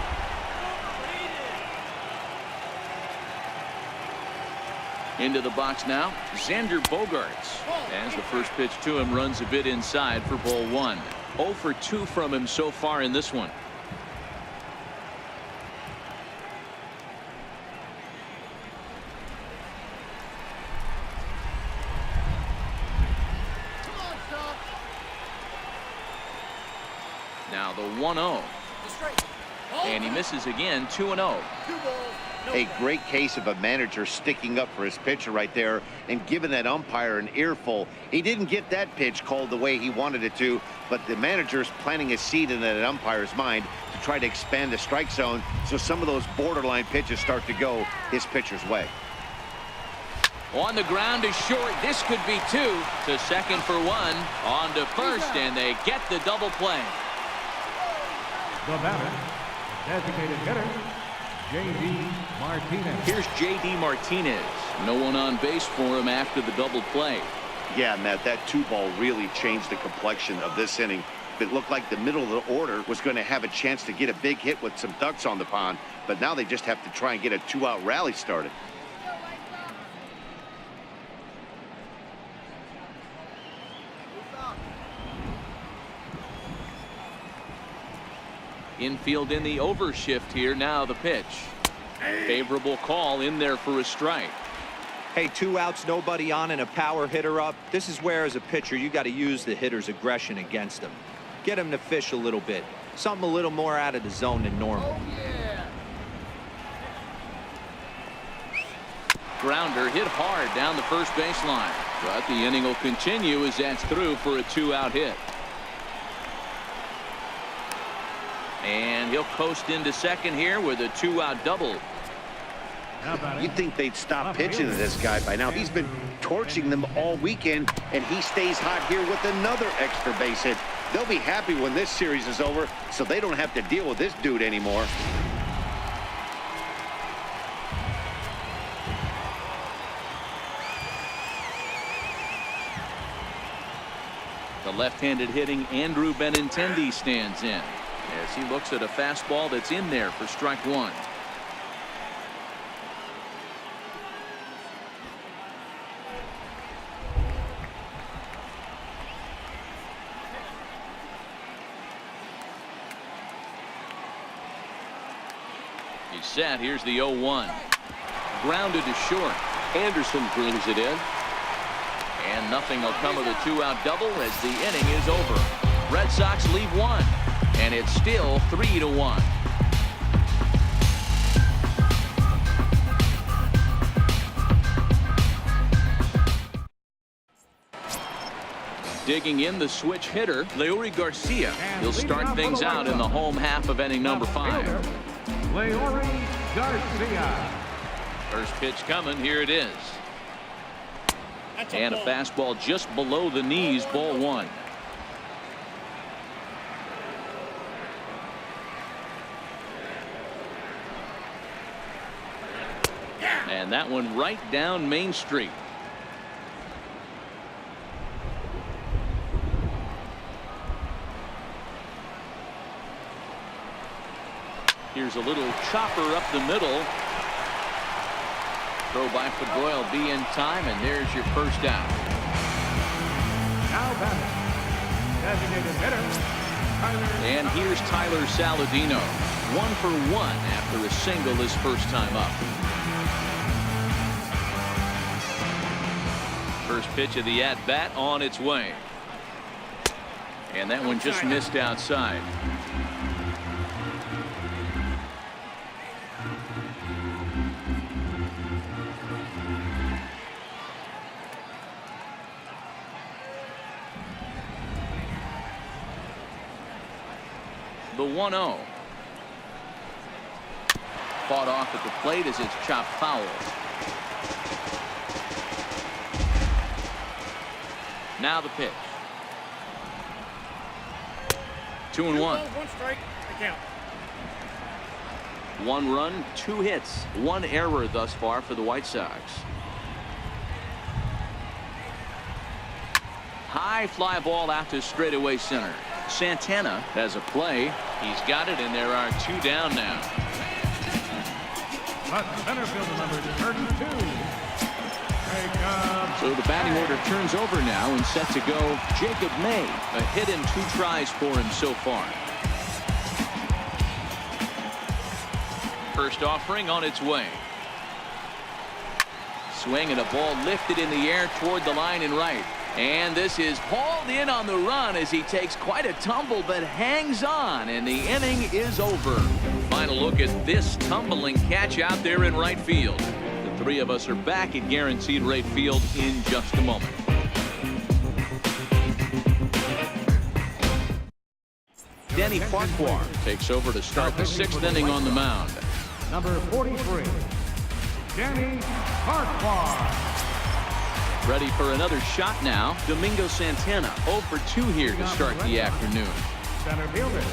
Into the box now, Xander Bogaerts. As the first pitch to him runs a bit inside for ball 1. 0 for 2 from him so far in this one. Now the 1-0. And he misses again. 2-0. A great case of a manager sticking up for his pitcher right there and giving that umpire an earful. He didn't get that pitch called the way he wanted it to, but the manager's planting a seed in that umpire's mind to try to expand the strike zone so some of those borderline pitches start to go his pitcher's way. On the ground is short. This could be 2. To second for 1. On to first, and they get the double play. The batter, designated hitter, J.D. Martinez. Here's J.D. Martinez. No one on base for him after the double play. Yeah, Matt, that 2-ball really changed the complexion of this inning. It looked like the middle of the order was going to have a chance to get a big hit with some ducks on the pond, but now they just have to try and get a 2-out rally started. Infield in the overshift here. Now the pitch. Favorable call in there for a strike. Hey, 2 outs, nobody on, and a power hitter up. This is where, as a pitcher, you got to use the hitter's aggression against him. Get him to fish a little bit. Something a little more out of the zone than normal. Grounder hit hard down the first baseline. But the inning will continue as that's through for a 2-out hit. And he'll coast into second here with a 2-out double. You'd think they'd stop pitching to this guy by now. He's been torching them all weekend, and he stays hot here with another extra base hit. They'll be happy when this series is over, so they don't have to deal with this dude anymore. The left-handed hitting Andrew Benintendi stands in as he looks at a fastball that's in there for strike one. He's set. Here's the 0-1. Grounded to short. Anderson brings it in. And nothing will come of the 2-out double as the inning is over. Red Sox leave one. And it's still 3-1. Digging in the switch hitter, Leury Garcia. He'll start things out in the home half of inning number 5. Leury Garcia. First pitch coming. Here it is. And a fastball just below the knees, ball 1. And that one right down Main Street. Here's a little chopper up the middle. Throw by Pedroia will be in time, and there's your first out. Now batting, designated hitter, Tyler. And here's Tyler Saladino. 1 for 1 after a single his first time up. First pitch of the at-bat on its way. And that one just missed outside. The 1-0. Fought off at the plate as it's chopped foul. Now the pitch. 2-1. 1 strike. Count. 1 run, 2 hits, 1 error thus far for the White Sox. High fly ball out to straightaway center. Santana has a play. He's got it, and there are 2 down now. Center fielder number 32. So the batting order turns over now, and set to go Jacob May. A hit in 2 tries for him so far. First offering on its way. Swing and a ball lifted in the air toward the line and right. And this is hauled in on the run as he takes quite a tumble but hangs on, and the inning is over. Final look at this tumbling catch out there in right field. The 3 of us are back at Guaranteed Rate Field in just a moment. Denny Farquhar takes over to start the 6th inning on the mound. Number 43, Denny Farquhar. Ready for another shot now. Domingo Santana 0 for 2 here to start the afternoon. Center fielder,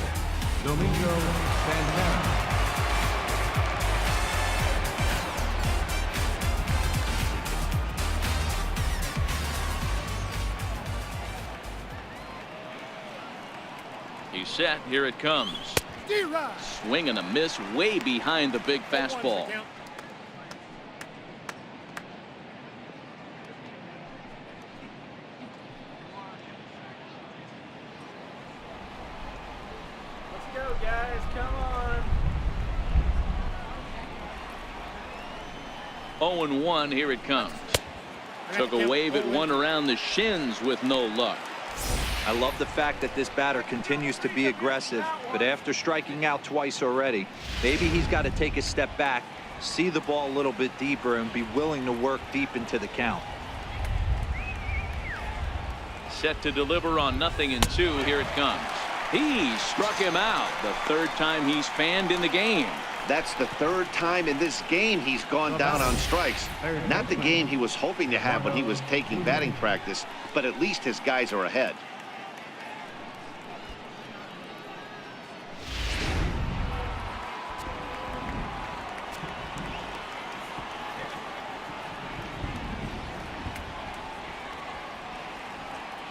Domingo Santana. He's set. Here it comes. Swing and a miss way behind the big fastball. Let's go, guys. Come on. 0-1. Here it comes. Took a wave at one around the shins with no luck. I love the fact that this batter continues to be aggressive, but after striking out twice already, maybe he's got to take a step back, see the ball a little bit deeper, and be willing to work deep into the count. Set to deliver on 0-2. Here it comes. He struck him out. The third time he's fanned in the game. That's the third time in this game he's gone down on strikes. Not the game he was hoping to have when he was taking batting practice, but at least his guys are ahead.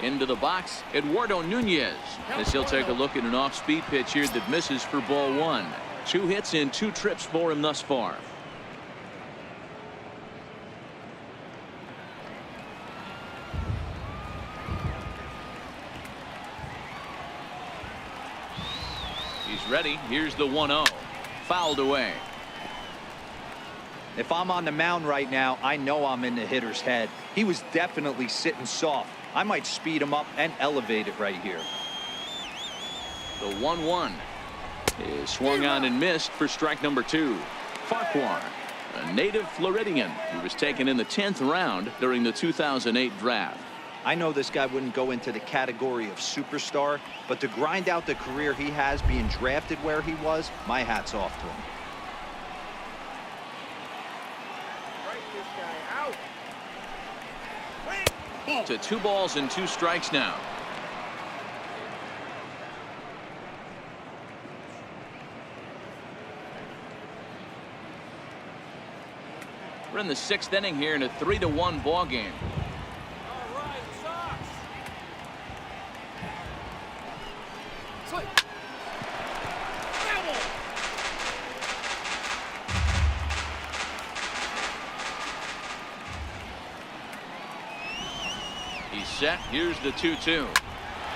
Into the box, Eduardo Nunez, as he'll take a look at an off-speed pitch here that misses for ball one. 2 hits in 2 trips for him thus far. He's ready. Here's the 1-0. Fouled away. If I'm on the mound right now, I know I'm in the hitter's head. He was definitely sitting soft. I might speed him up and elevate it right here. The 1-1 is swung on and missed for strike number 2. Farquhar, a native Floridian. He was taken in the 10th round during the 2008 draft. I know this guy wouldn't go into the category of superstar, but to grind out the career he has being drafted where he was, my hat's off to him. To 2 balls and 2 strikes now. We're in the 6th inning here in a 3-1 ball game. All right, Sox. Swing. Travel. He's set. Here's the 2-2.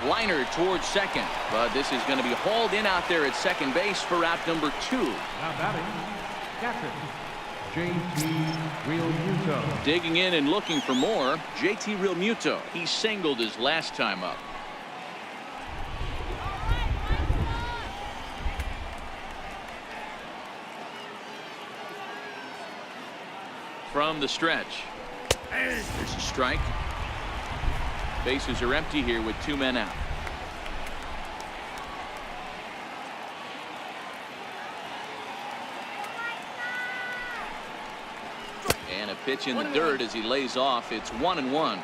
Liner towards second, but this is going to be hauled in out there at second base for out number 2. Now batting, captain, JT Realmuto. Digging in and looking for more, JT Realmuto. He singled his last time up. From the stretch. There's a strike. Bases are empty here with 2 men out. And a pitch in the dirt as he lays off. It's 1-1.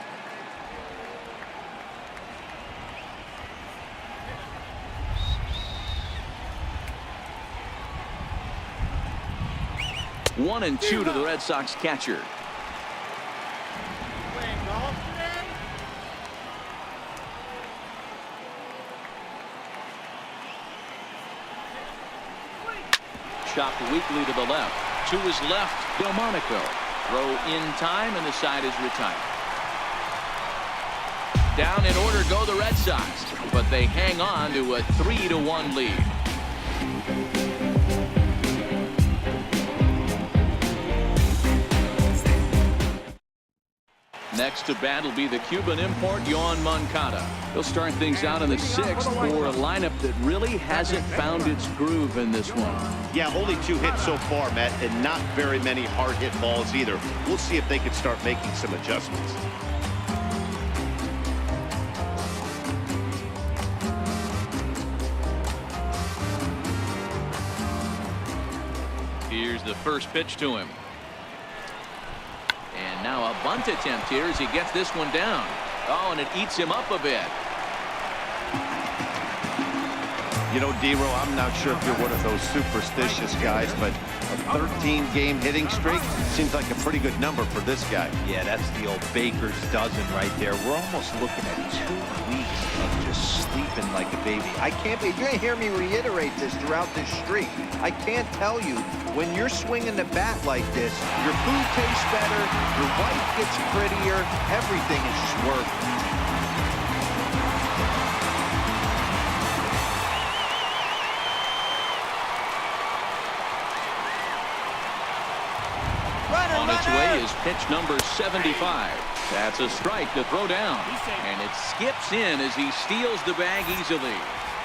One and 2 to the Red Sox catcher. Chopped weakly to the left. To his left, Delmonico. Throw in time, and the side is retired. Down in order go the Red Sox, but they hang on to a 3-1 lead. Next to bat will be the Cuban import, Yoan Moncada. He'll start things out in the 6th for a lineup that really hasn't found its groove in this one. Yeah, only 2 hits so far, Matt, and not very many hard hit balls either. We'll see if they can start making some adjustments. Here's the first pitch to him. And now a bunt attempt here as he gets this one down. Oh, and it eats him up a bit. You know, D-Row, I'm not sure if you're one of those superstitious guys, but a 13-game hitting streak seems like a pretty good number for this guy. Yeah, that's the old baker's dozen right there. We're almost looking at 2 weeks of just sleeping like a baby. I can't be, you're gonna hear me reiterate this throughout this streak. I can't tell you, when you're swinging the bat like this, your food tastes better, your wife gets prettier, everything is just working. On its way is pitch number 75. That's a strike to throw down. And it skips in as he steals the bag easily.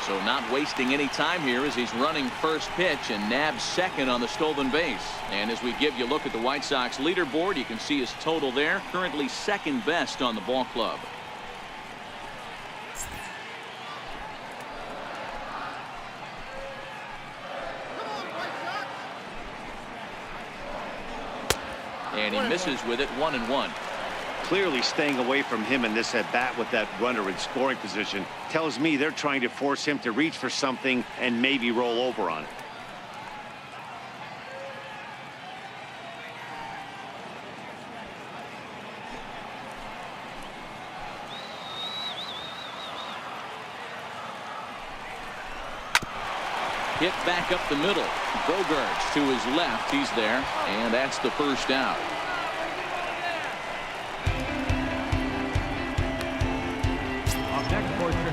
So not wasting any time here as he's running first pitch and nabs second on the stolen base. And as we give you a look at the White Sox leaderboard, you can see his total there. Currently second best on the ball club. And he misses with it, 1-1. Clearly staying away from him in this at-bat with that runner in scoring position tells me they're trying to force him to reach for something and maybe roll over on it. Hit back up the middle. Bogarts to his left. He's there. And that's the first out.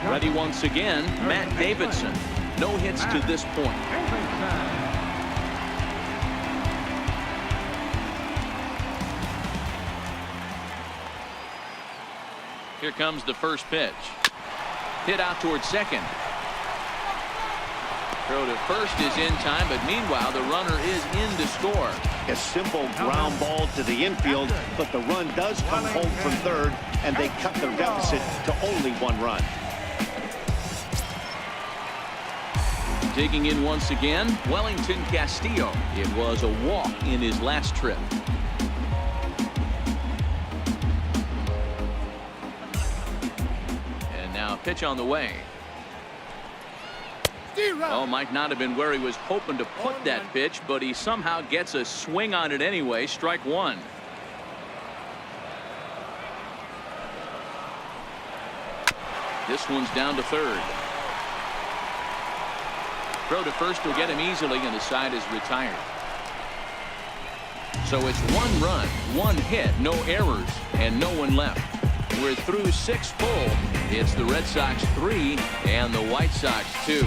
Ready once again, Matt Davidson. No hits to this point. Here comes the first pitch. Hit out towards second. Throw to first is in time, but meanwhile the runner is in to score. A simple ground ball to the infield, but the run does come home from third, and they cut their deficit to only 1 run. Digging in once again, Wellington Castillo. It was a walk in his last trip. And now a pitch on the way. Oh, might not have been where he was hoping to put that pitch, but he somehow gets a swing on it anyway. Strike one. This one's down to third. Throw to first will get him easily, and the side is retired. So it's 1 run, 1 hit, no errors, and no one left. We're through 6 full. It's the Red Sox 3 and the White Sox 2.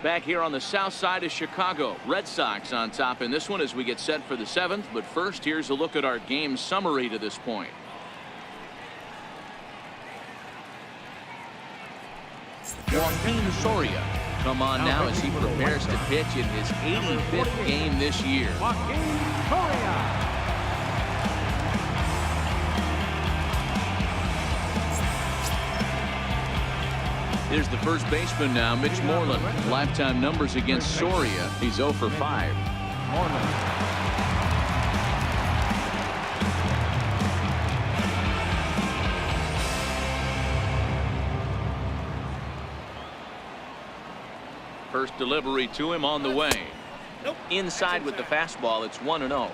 Back here on the south side of Chicago, Red Sox on top in this one as we get set for the 7th. But first, here's a look at our game summary to this point. Joaquin Soria come on now as he prepares to pitch in his 85th game this year. Joaquin Soria. Here's the first baseman now, Mitch Moreland. Lifetime numbers against Soria. He's 0 for 5. Moreland. First delivery to him on the way. Inside with the fastball. It's 1-0.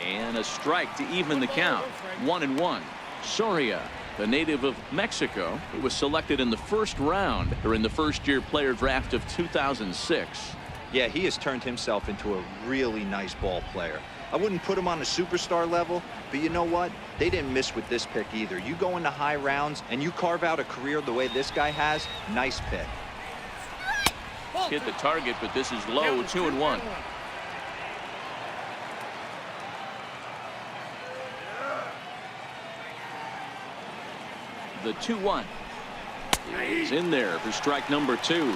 And a strike to even the count. 1-1. Soria, the native of Mexico, who was selected in the first round during the first-year player draft of 2006. Yeah, he has turned himself into a really nice ball player. I wouldn't put him on a superstar level, but you know what? They didn't miss with this pick either. You go into high rounds and you carve out a career the way this guy has, nice pick. Hit the target, but this is low. 2-1. The 2-1 is in there for strike number 2.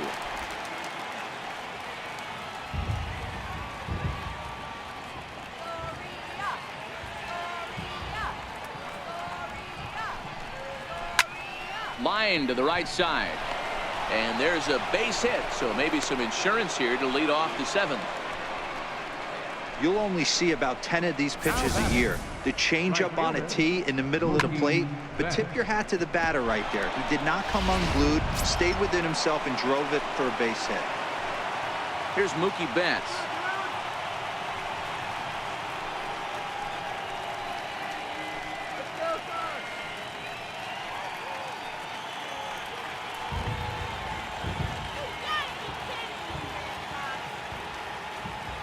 Line to the right side. And there's a base hit, so maybe some insurance here to lead off the 7th. You'll only see about 10 of these pitches a year. The changeup on a tee in the middle of the plate, but tip your hat to the batter right there. He did not come unglued, stayed within himself, and drove it for a base hit. Here's Mookie Betts.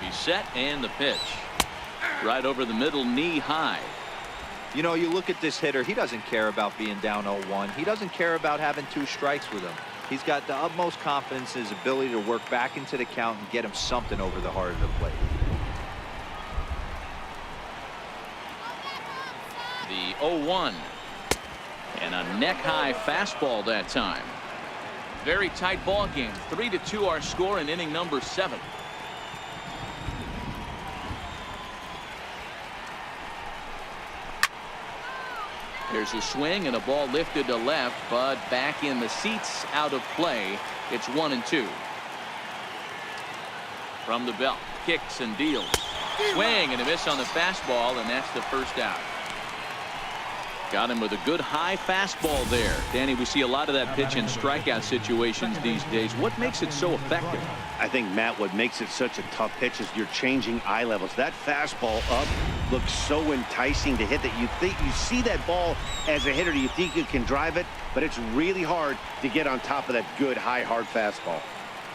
He's set, and the pitch. Right over the middle, knee high. You know, you look at this hitter, he doesn't care about being down 0-1. He doesn't care about having 2 strikes with him. He's got the utmost confidence in his ability to work back into the count and get him something over the heart of the plate. The 0-1. And a neck-high fastball that time. Very tight ball game. 3-2 our score in inning number 7. There's a swing and a ball lifted to left, but back in the seats, out of play. It's 1-2. From the belt, kicks and deals. Swing and a miss on the fastball, and that's the first out. Got him with a good high fastball there. Danny, we see a lot of that pitch in strikeout situations these days. What makes it so effective? I think, Matt, what makes it such a tough pitch is you're changing eye levels. That fastball up looks so enticing to hit that you think you see that ball as a hitter, you think you can drive it, but it's really hard to get on top of that good high hard fastball.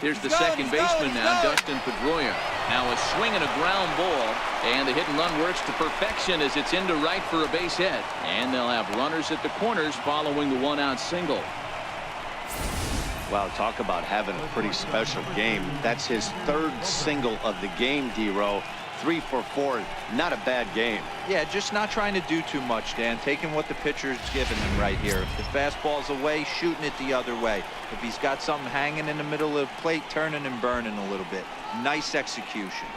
Here's the second baseman now, Dustin Pedroia. Now a swing and a ground ball, and the hit and run works to perfection as it's into right for a base hit. And they'll have runners at the corners following the 1-out single. Wow, talk about having a pretty special game. That's his 3rd single of the game, D-Row. 3 for 4, not a bad game. Yeah, just not trying to do too much, Dan. Taking what the pitcher's giving him right here. If the fastball's away, shooting it the other way. If he's got something hanging in the middle of the plate, turning and burning a little bit. Nice execution.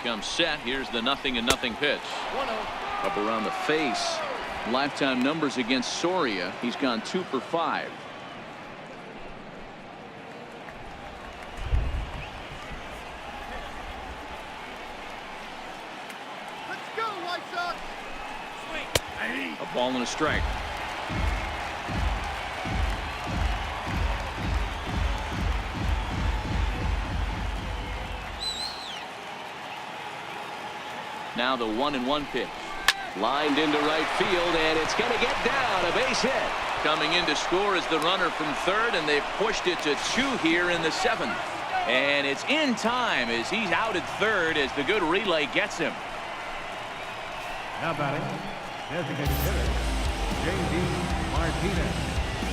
Comes set. Here's the 0-0 pitch. Up around the face. Lifetime numbers against Soria. He's gone 2 for 5. Let's go, White Sox. Swing. A ball and a strike. Now the 1-1 pitch. Lined into right field, and it's going to get down. A base hit. Coming in to score is the runner from 3rd, and they've pushed it to 2 here in the 7th. And it's in time as he's out at 3rd as the good relay gets him. Now batting, designated hitter, J.D. Martinez.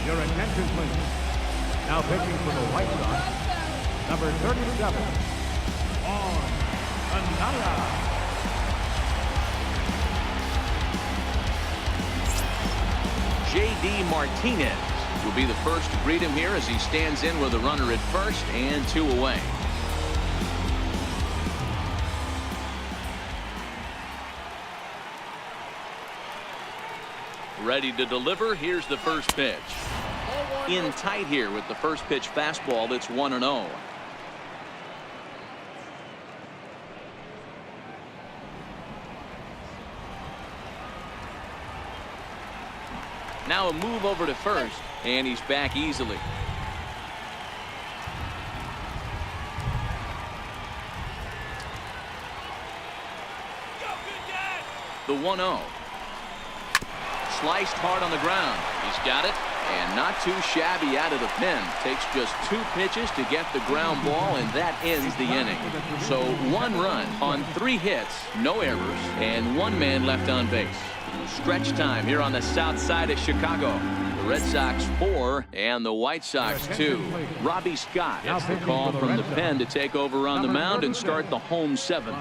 Your attention, please. Now pitching for the White Sox, number 37, SANTANA. J.D. Martinez will be the first to greet him here as he stands in with a runner at 1st and 2 away. Ready to deliver. Here's the first pitch. In tight here with the first pitch fastball. That's 1-0. Now a move over to 1st, and he's back easily. The 1-0. Sliced hard on the ground. He's got it, and not too shabby out of the pen. Takes just 2 pitches to get the ground ball, and that ends the inning. So 1 run on 3 hits, no errors, and 1 man left on base. Stretch time here on the south side of Chicago. The Red Sox 4 and the White Sox 2. Robbie Scott gets the call from the pen to take over on the mound and start the home 7th.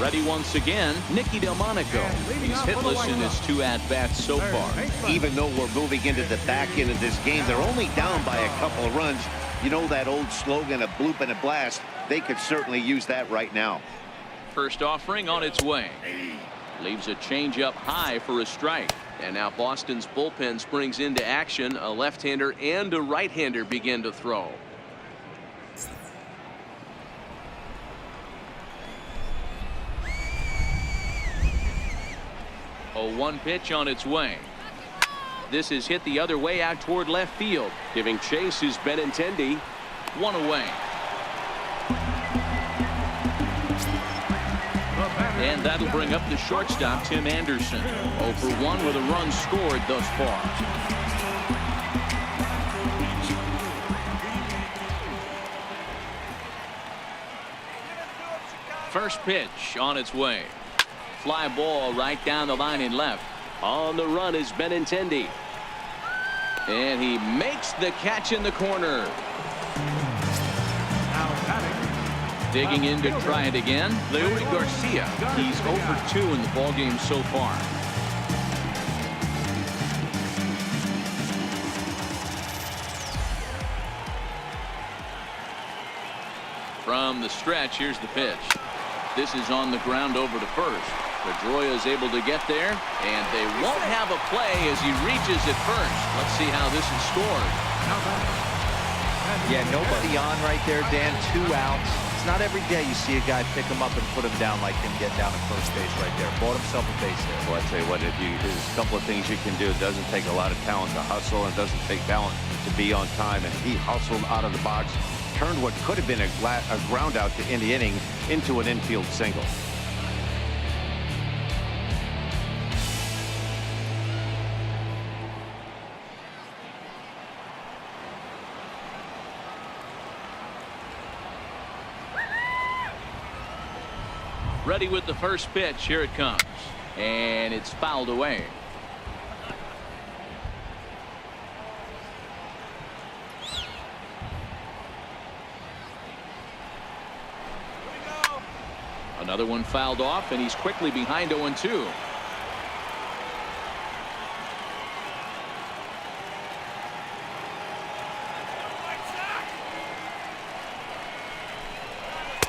Ready once again, Nicky Delmonico. He's hitless in his 2 at-bats so far. Even though we're moving into the back end of this game, they're only down by a couple of runs. You know that old slogan, a bloop and a blast? They could certainly use that right now. First offering on its way. Leaves a changeup high for a strike. And now Boston's bullpen springs into action. A left-hander and a right-hander begin to throw. 0-1 pitch on its way. This is hit the other way out toward left field. Giving chase is Benintendi. 1 away. And that'll bring up the shortstop, Tim Anderson. 0 for 1 with a run scored thus far. First pitch on its way. Fly ball right down the line in left. On the run is Benintendi. And he makes the catch in the corner. Digging in to try it again, Leury Garcia. He's 0 for 2 in the ballgame so far. From the stretch, here's the pitch. This is on the ground over to first. PEDROIA is able to get there, and they won't have a play as he reaches at first. Let's see how this is scored. Yeah, nobody on right there, Dan. 2 outs. It's not every day you see a guy pick him up and put him down like him getting down at first base right there. Bought himself a base hit. Well, I tell you what, there's a couple of things you can do. It doesn't take a lot of talent to hustle, and it doesn't take talent to be on time. And he hustled out of the box, turned what could have been a ground out to end the inning into an infield single. Ready with the first pitch. Here it comes. And it's fouled away. Another one fouled off, and he's quickly behind 0-2.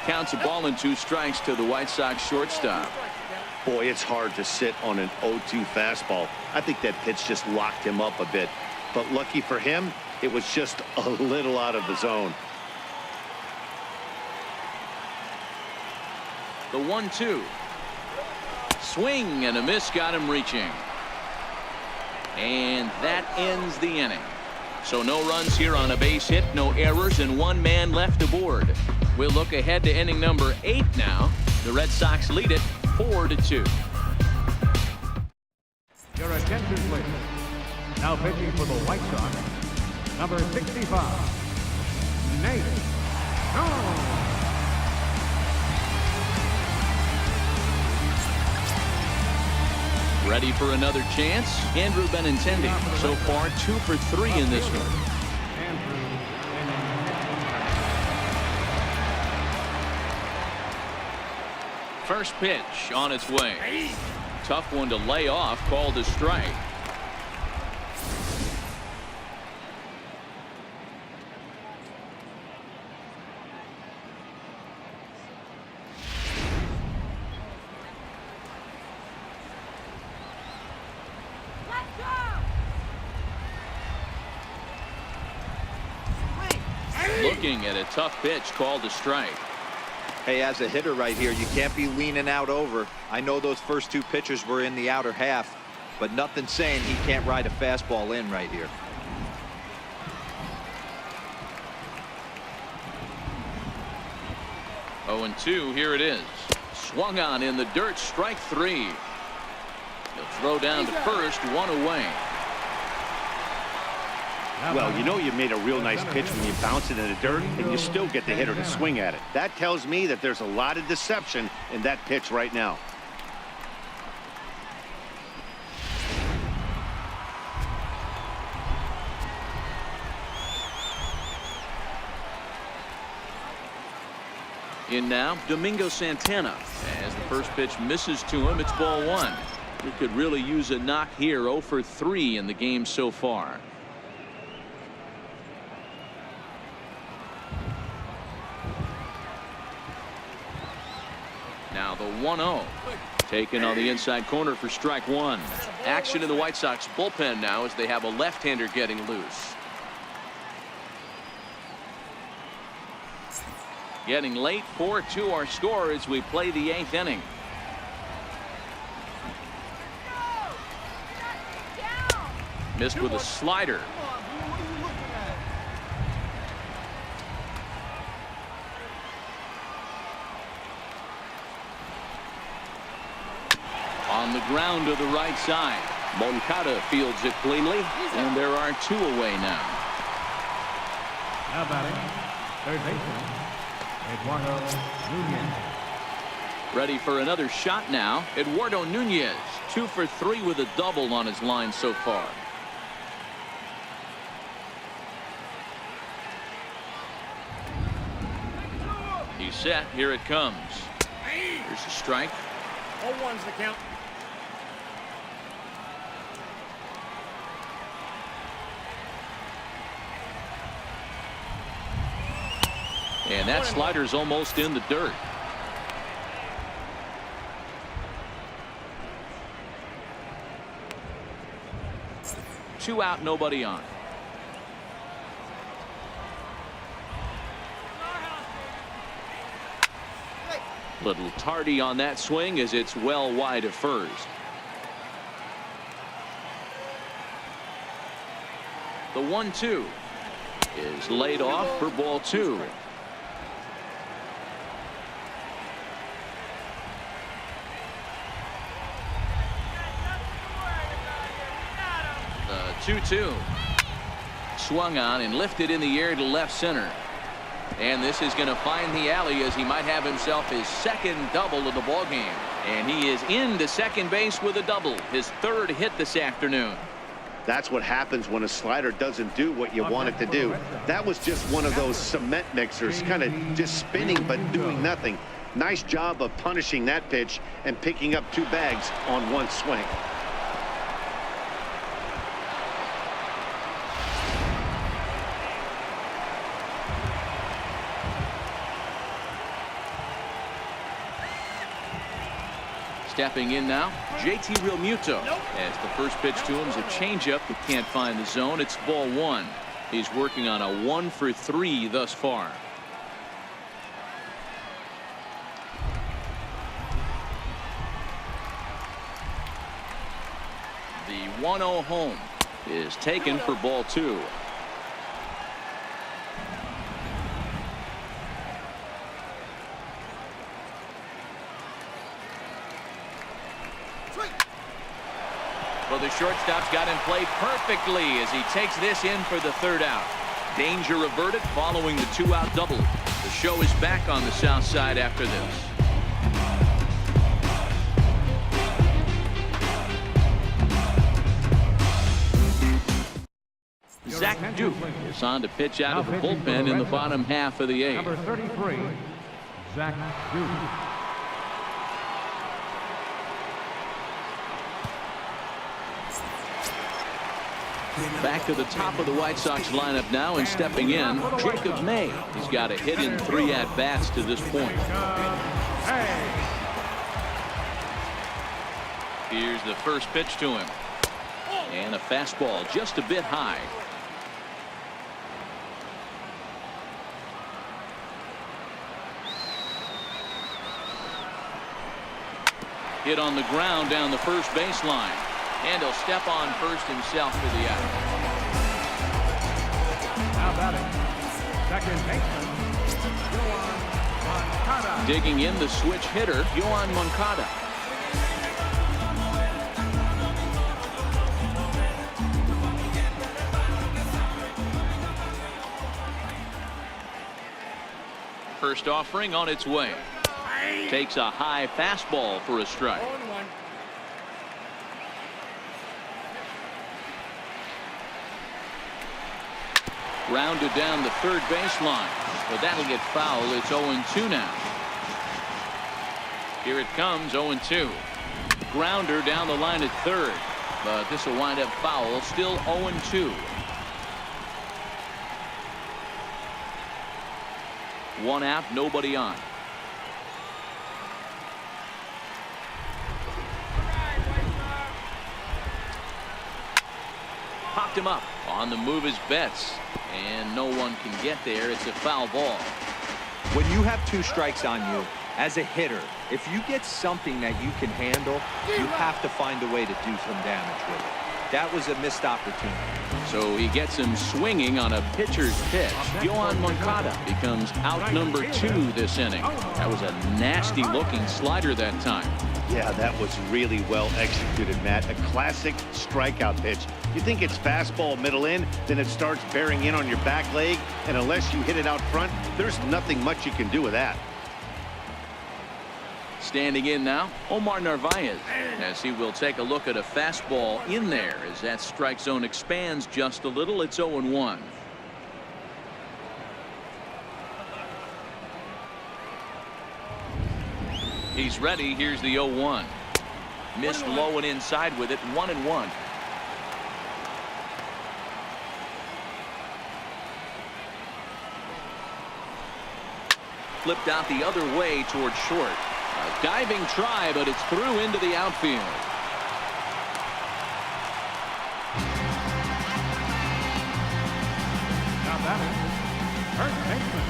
Counts a ball and 2 strikes to the White Sox shortstop. Boy, it's hard to sit on an 0-2 fastball. I think that pitch just locked him up a bit. But lucky for him, it was just a little out of the zone. The 1-2. Swing and a miss got him reaching. And that ends the inning. So no runs here on a base hit, no errors, and 1 man left aboard. We'll look ahead to inning number 8 now. The Red Sox lead it 4-2. Your attention, please. Now pitching for the White Sox, number 65, Nate Jones. Ready for another chance? Andrew Benintendi. So far, 2 for 3 in this one. First pitch on its way. Tough one to lay off, called a strike. Looking at a tough pitch, called a strike. Hey, as a hitter right here, you can't be leaning out over. I know those first 2 pitches were in the outer half, but nothing saying he can't ride a fastball in right here. Oh, and 2, here it is. Swung on in the dirt, strike 3. He'll throw down to first, 1 away. Well, you know you made a real nice pitch when you bounce it in the dirt and you still get the hitter to swing at it. That tells me that there's a lot of deception in that pitch right now. In now, Domingo Santana as the first pitch misses to him. It's ball one. We could really use a knock here. 0 for 3 in the game so far. Now the 1-0. Taken on the inside corner for strike one. Action in the White Sox bullpen now as they have a left-hander getting loose. Getting late. 4-2 our score as we play the 8th inning. Missed with a slider. On the ground to the right side. Moncada fields it cleanly, and there are 2 away now. Now batting, third baseman, Eduardo Nunez. Ready for another shot now. Eduardo Nunez, 2 for 3 with a double on his line so far. He's set. Here it comes. Here's a strike. 0-1's the count. And that slider's almost in the dirt. Two out, nobody on. Little tardy on that swing as it's well wide of first. The 1-2 is laid off for ball 2. The 2-2 swung on and lifted in the air to left center. And this is going to find the alley as he might have himself his second double of the ball game. And he is into second base with a double, his 3rd hit this afternoon. That's what happens when a slider doesn't do what you want it to do. That was just one of those cement mixers, kind of just spinning but doing nothing. Nice job of punishing that pitch and picking up 2 bags on 1 swing. Stepping in now, JT Realmuto. As the first pitch to him is a changeup that can't find the zone. It's ball 1. He's working on a 1 for 3 thus far. The 1-0 home is taken for ball 2. Well, the shortstop's got him played perfectly as he takes this in for the 3rd out. Danger averted following the 2-out double. The show is back on the south side after this. Zach Duke is on to pitch out of the bullpen in the bottom half of the 8th. Number 33, Zach Duke. Back to the top of the White Sox lineup now, and stepping in, Jacob May. He's got a hit in 3 at-bats to this point. Here's the first pitch to him. And a fastball just a bit high. Hit on the ground down the first baseline. And he'll step on first himself for the out. Now batting, second baseman, Yoan Moncada. Digging in the switch hitter, Yoan Moncada. First offering on its way. Takes a high fastball for a strike. Rounded down the third baseline, but that'll get foul. It's 0-2 now. Here it comes, 0-2. Grounder down the line at third, but this will wind up foul. Still 0-2. One out, nobody on. Popped him up. On the move is Betts, and no one can get there. It's a foul ball. When you have 2 strikes on you as a hitter, if you get something that you can handle, you have to find a way to do some damage with it. That was a missed opportunity. So he gets him swinging on a pitcher's pitch. Yohan Moncada becomes out number 2 this inning. That was a nasty looking slider that time. Yeah, that was really well executed, Matt. A classic strikeout pitch. You think it's fastball middle in, then it starts bearing in on your back leg, and unless you hit it out front, there's nothing much you can do with that. Standing in now, Omar Narvaez, as he will take a look at a fastball in there as that strike zone expands just a little. It's 0-1. He's ready. Here's the 0-1. Missed low and inside with it. 1-1. Flipped out the other way towards short. A diving try, but it's through into the outfield. Now batting, first baseman.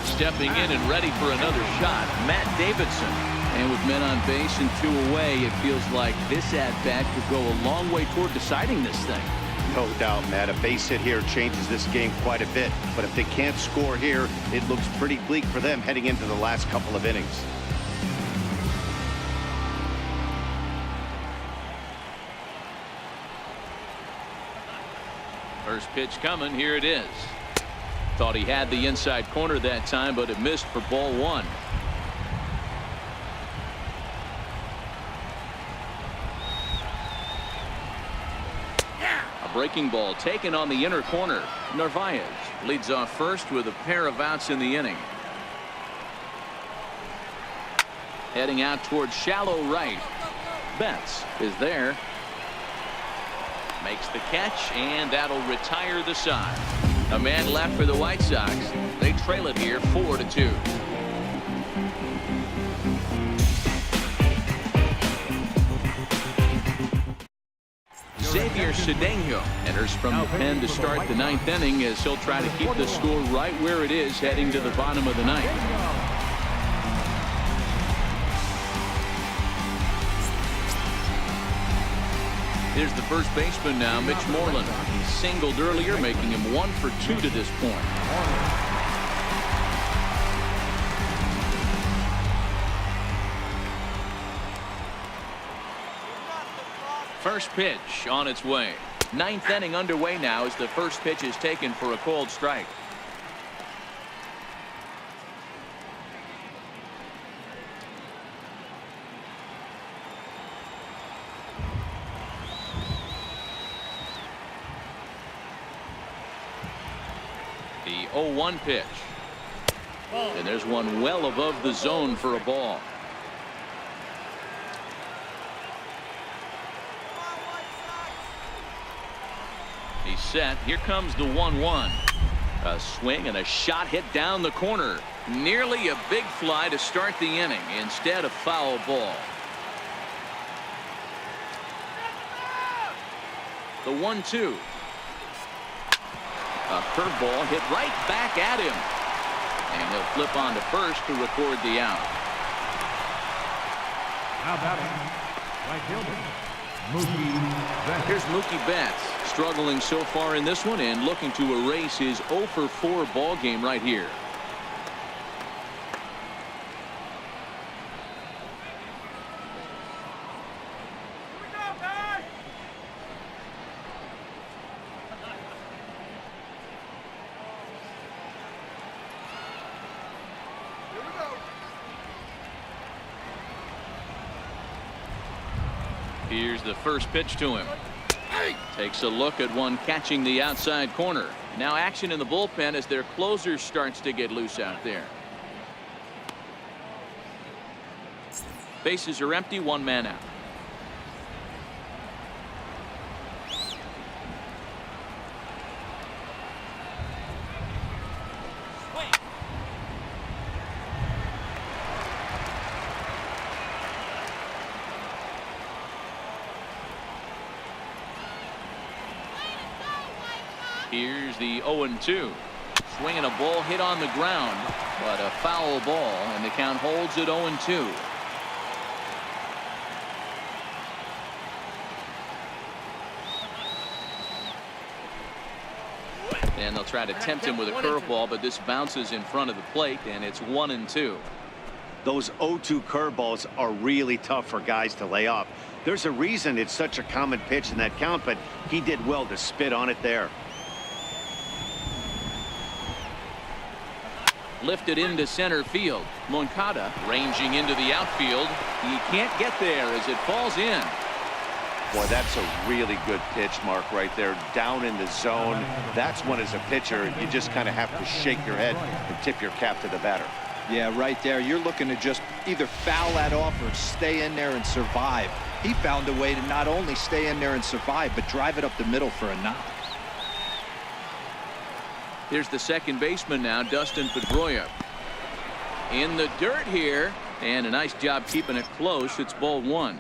Stepping in and ready for another shot, Matt Davidson. And with men on base and 2 away, it feels like this at-bat could go a long way toward deciding this thing. No doubt, Matt. A base hit here changes this game quite a bit. But if they can't score here, it looks pretty bleak for them heading into the last couple of innings. First pitch coming. Here it is. Thought he had the inside corner that time, but it missed for ball 1. A breaking ball taken on the inner corner. Narvaez leads off first with a pair of outs in the inning. Heading out towards shallow right. Betts is there. Makes the catch, and that'll retire the side. A man left for the White Sox. They trail it here 4-2. Xavier Cedeno enters from the pen to start the 9th inning as he'll try to keep the score right where it is heading to the bottom of the 9th. Here's the first baseman now, Mitch Moreland. He singled earlier, making him 1 for 2 to this point. First pitch on its way. 9th inning underway now as the first pitch is taken for a called strike. The 0-1 pitch. And there's one well above the zone for a ball. He's set. Here comes the 1-1. A swing and a shot hit down the corner. Nearly a big fly to start the inning. Instead, a foul ball. The 1-2. A curveball hit right back at him. And he'll flip on to first to record the out. Now batting, right fielder, Mookie Betts. Here's Mookie Betts, struggling so far in this one and looking to erase his 0 for 4 ball game right here. Here's the first pitch to him. Takes a look at one catching the outside corner. Now action in the bullpen as their closer starts to get loose out there. Bases are empty, one man out. Here's the 0-2. Swinging a ball hit on the ground, but a foul ball, and the count holds at 0-2. And they'll try to tempt him with a curveball, but this bounces in front of the plate, and it's 1-2. Those 0-2 curveballs are really tough for guys to lay off. There's a reason it's such a common pitch in that count, but he did well to spit on it there. Lifted into center field. Moncada ranging into the outfield. He can't get there as it falls in. Boy, that's a really good pitch, Mark, right there. Down in the zone. That's when, as a pitcher, you just kind of have to shake your head and tip your cap to the batter. Yeah, right there. You're looking to just either foul that off or stay in there and survive. He found a way to not only stay in there and survive, but drive it up the middle for a knock. Here's the second baseman now, Dustin Pedroia. In the dirt here, and a nice job keeping it close. It's ball one.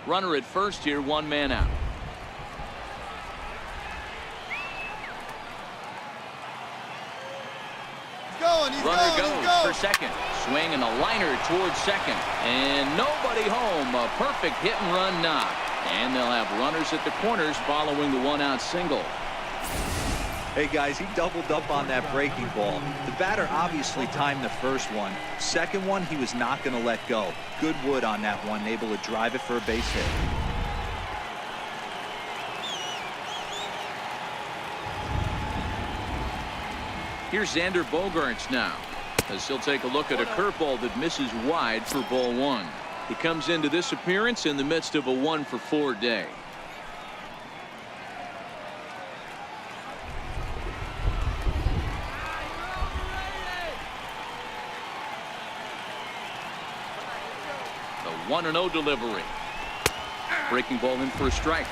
Runner at first here, one man out. Runner goes for second. Swing and a liner towards second. And nobody home. A perfect hit and run knock. And they'll have runners at the corners following the one-out single. Hey, guys, he doubled up on that breaking ball. The batter obviously timed the first one. Second one, he was not going to let go. Good wood on that one, able to drive it for a base hit. Here's Xander Bogaerts now, as he'll take a look at a curveball that misses wide for ball one. He comes into this appearance in the midst of a 1-for-4 day. The 1-0 delivery. Breaking ball in for a strike.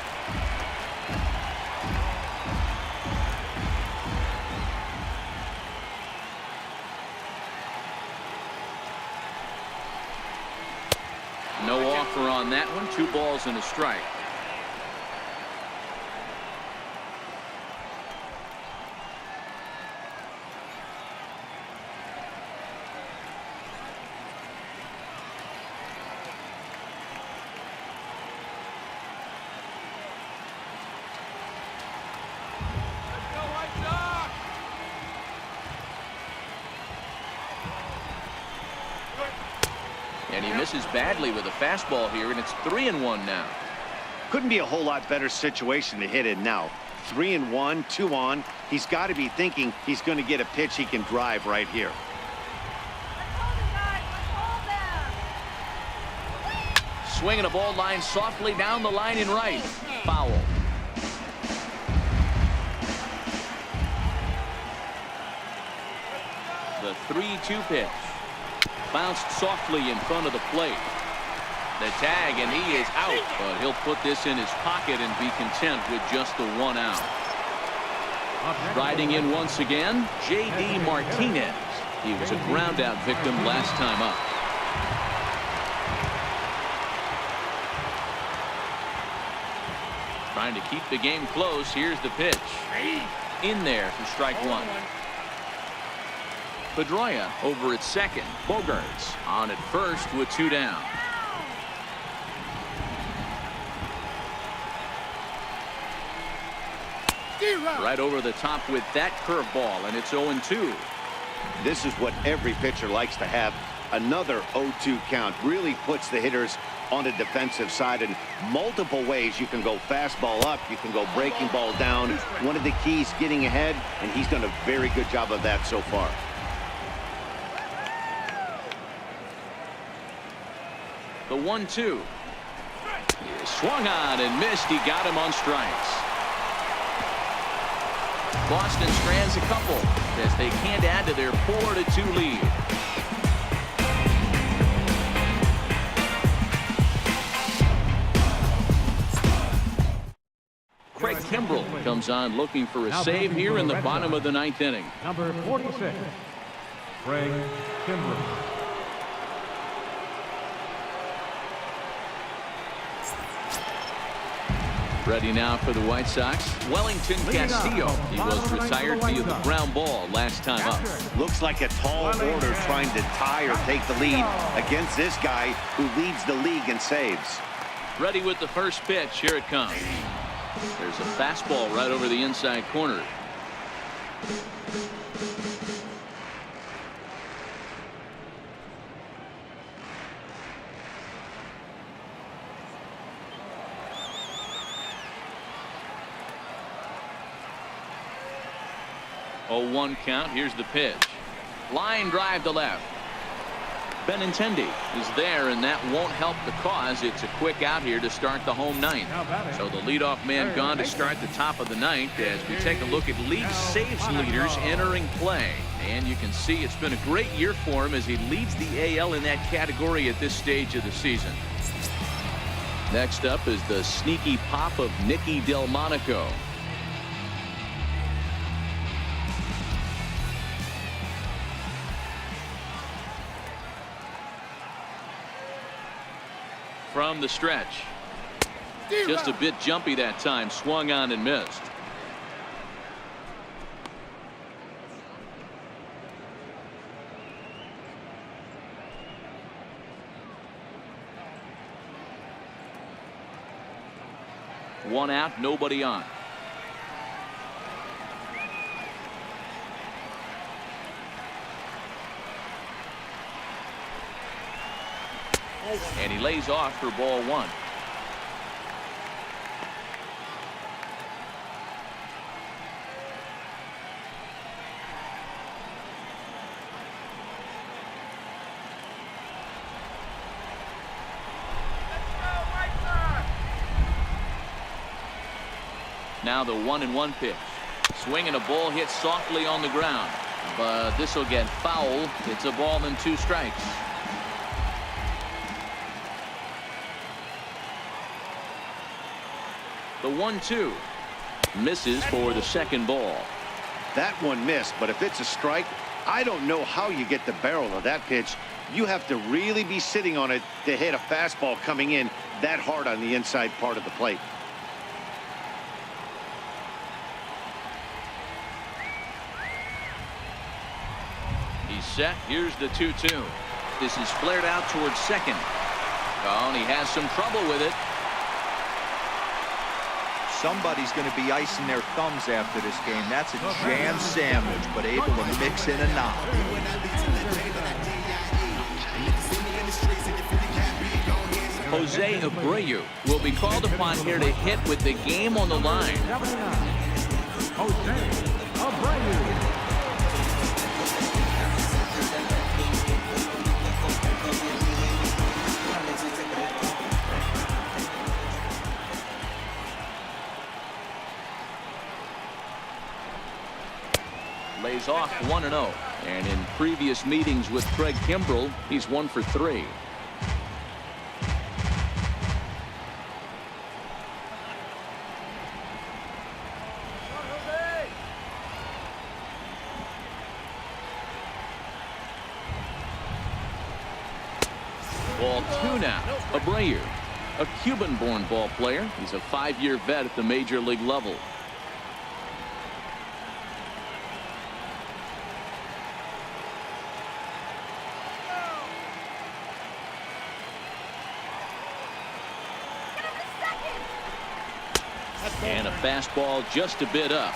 No offer on that one. 2 balls and a strike. And he misses badly with a fastball here, and it's 3-1 now. Couldn't be a whole lot better situation to hit in now. 3-1, 2 on. He's got to be thinking he's going to get a pitch he can drive right here. Swinging a ball line softly down the line in right. Foul. The 3-2 pitch. Bounced softly in front of the plate. The tag, and he is out, but he'll put this in his pocket and be content with just the 1 out. Riding in once again, J.D. Martinez. He was a ground out victim last time up. Trying to keep the game close. Here's the pitch. In there for strike 1. Pedroia over at second. Bogaerts on at first with 2 down. Right over the top with that curveball, and it's 0-2. This is what every pitcher likes to have. Another 0-2 count really puts the hitters on the defensive side in multiple ways. You can go fastball up, you can go breaking ball down. One of the keys, getting ahead, and he's done a very good job of that so far. The 1-2. Swung on and missed. He got him on strikes. Boston strands a couple. as they can't add to their 4-2 lead. Craig Kimbrell comes on looking for a save here in the bottom of the 9th inning. Number 46, Craig Kimbrell. Ready now for the White Sox, Wellington Castillo. He was retired via the ground ball last time up. Looks like a tall order trying to tie or take the lead against this guy who leads the league in saves. Ready with the first pitch. Here it comes. There's a fastball right over the inside corner. Oh, 1 count. Here's the pitch. Line drive to left. Benintendi is there, and that won't help the cause. It's a quick out here to start the home 9th. So the leadoff man gone to start the top of the 9th as we take a look at league saves leaders entering play. And you can see it's been a great year for him as he leads the AL in that category at this stage of the season. Next up is the sneaky pop of Nicky Delmonico. From the stretch. Just a bit jumpy that time. Swung on and missed. One out, nobody on. And he lays off for ball 1. Now the 1-1 pitch. Swinging a ball hit softly on the ground, but this will get foul. It's a ball and 2 strikes. The 1-2 misses for the second ball. That one missed, but if it's a strike, I don't know how you get the barrel of that pitch. You have to really be sitting on it to hit a fastball coming in that hard on the inside part of the plate. He's set. Here's the 2-2. This is flared out towards second. Oh, and he has some trouble with it. Somebody's going to be icing their thumbs after this game. That's a jam sandwich, but able to mix in a knot. Jose Abreu will be called upon here to hit with the game on the line. Jose Abreu. Lays off 1-0. And in previous meetings with Craig Kimbrell, he's 1 for 3. Ball 2 now. Abreu, a Cuban-born ball player. He's a 5-year vet at the major league level. And a fastball just a bit up.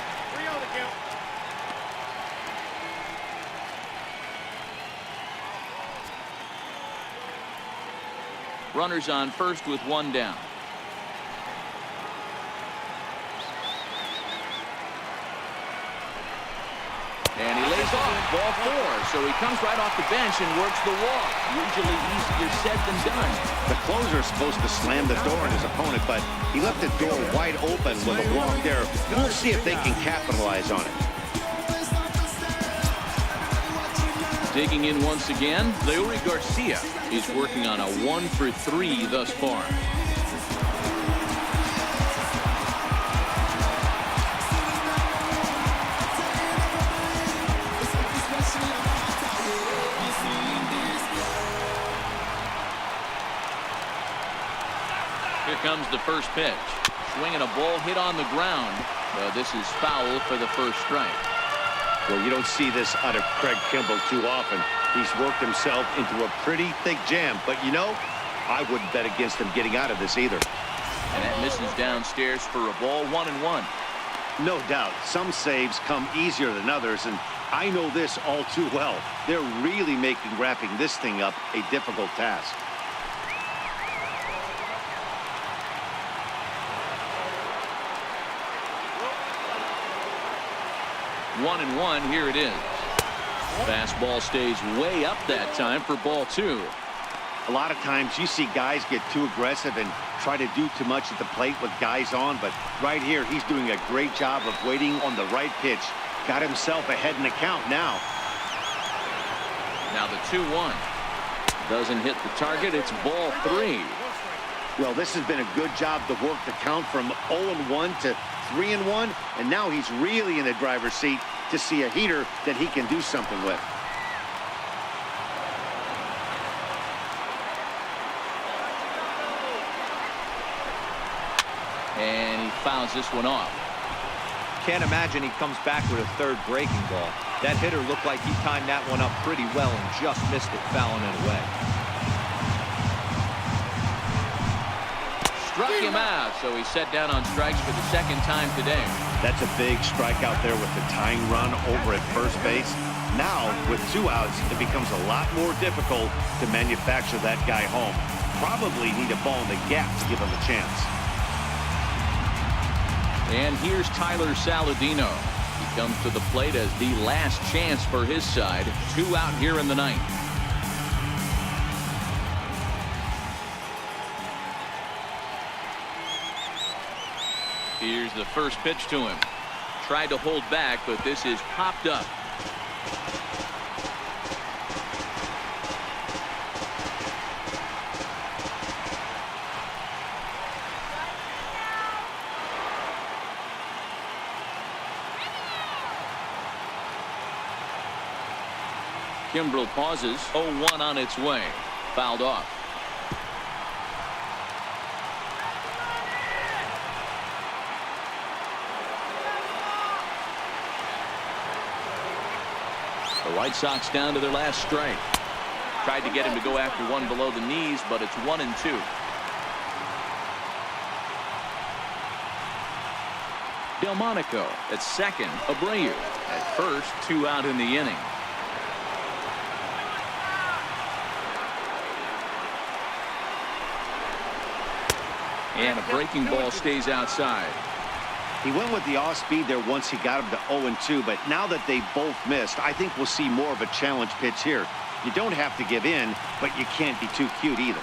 Runners on first with 1 down. And he lays off ball 4. So he comes right off the bench and works the walk. Usually easier said than done. The closer is supposed to slam the door on his opponent, but he left the door wide open with a walk there. We'll see if they can capitalize on it. Digging in once again, Leury Garcia. He's working on a 1-for-3 thus far. Here comes the first pitch. Swinging a ball hit on the ground. This is foul for the first strike. Well, you don't see this out of Craig Kimbrell too often. He's worked himself into a pretty thick jam. But, you know, I wouldn't bet against him getting out of this either. And that misses downstairs for a ball, 1-1. No doubt. Some saves come easier than others, and I know this all too well. They're really making wrapping this thing up a difficult task. One and one, here it is. Fastball stays way up that time for ball 2. A lot of times you see guys get too aggressive and try to do too much at the plate with guys on, but right here he's doing a great job of waiting on the right pitch. Got himself ahead in the count now. Now the 2-1. Doesn't hit the target. It's ball 3. Well, this has been a good job to work the count from 0-1 to 3-1, and now he's really in the driver's seat to see a heater that he can do something with. And he fouls this one off. Can't imagine he comes back with a third breaking ball. That hitter looked like he timed that one up pretty well and just missed it, fouling it away. Struck him out, so he's set down on strikes for the second time today. That's a big strikeout there with the tying run over at first base. Now, with 2 outs, it becomes a lot more difficult to manufacture that guy home. Probably need a ball in the gap to give him a chance. And here's Tyler Saladino. He comes to the plate as the last chance for his side. 2 out here in the 9th. Here's the first pitch to him. Tried to hold back, but this is popped up. Kimbrell pauses. 0-1 on its way. Fouled off. The White Sox down to their last strike. Tried to get him to go after one below the knees, but it's 1-2. Delmonico at second. Abreu at first. 2 out in the inning. And a breaking ball stays outside. He went with the off-speed there once he got him to 0-2, but now that they both missed, I think we'll see more of a challenge pitch here. You don't have to give in, but you can't be too cute either.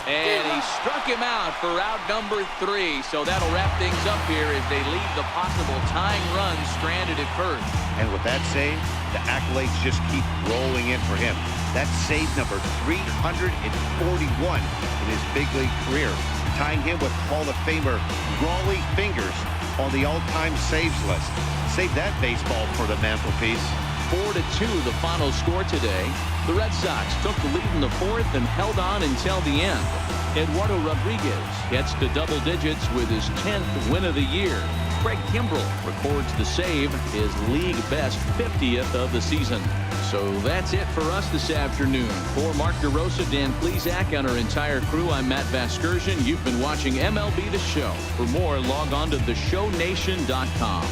And he struck him out for out number 3. So that'll wrap things up here as they leave the possible tying run stranded at first. And with that save, the accolades just keep rolling in for him. That's save number 341 in his big league career, tying him with Hall of Famer Rollie Fingers on the all-time saves list. Save that baseball for the mantelpiece. 4-2 the final score today. The Red Sox took the lead in the 4th and held on until the end. Eduardo Rodriguez gets to double digits with his 10th win of the year. Craig Kimbrell records the save, his league best 50th of the season. So that's it for us this afternoon. For Mark DeRosa, Dan Plesac, and our entire crew, I'm Matt Vasgersian. You've been watching MLB The Show. For more, log on to theshownation.com.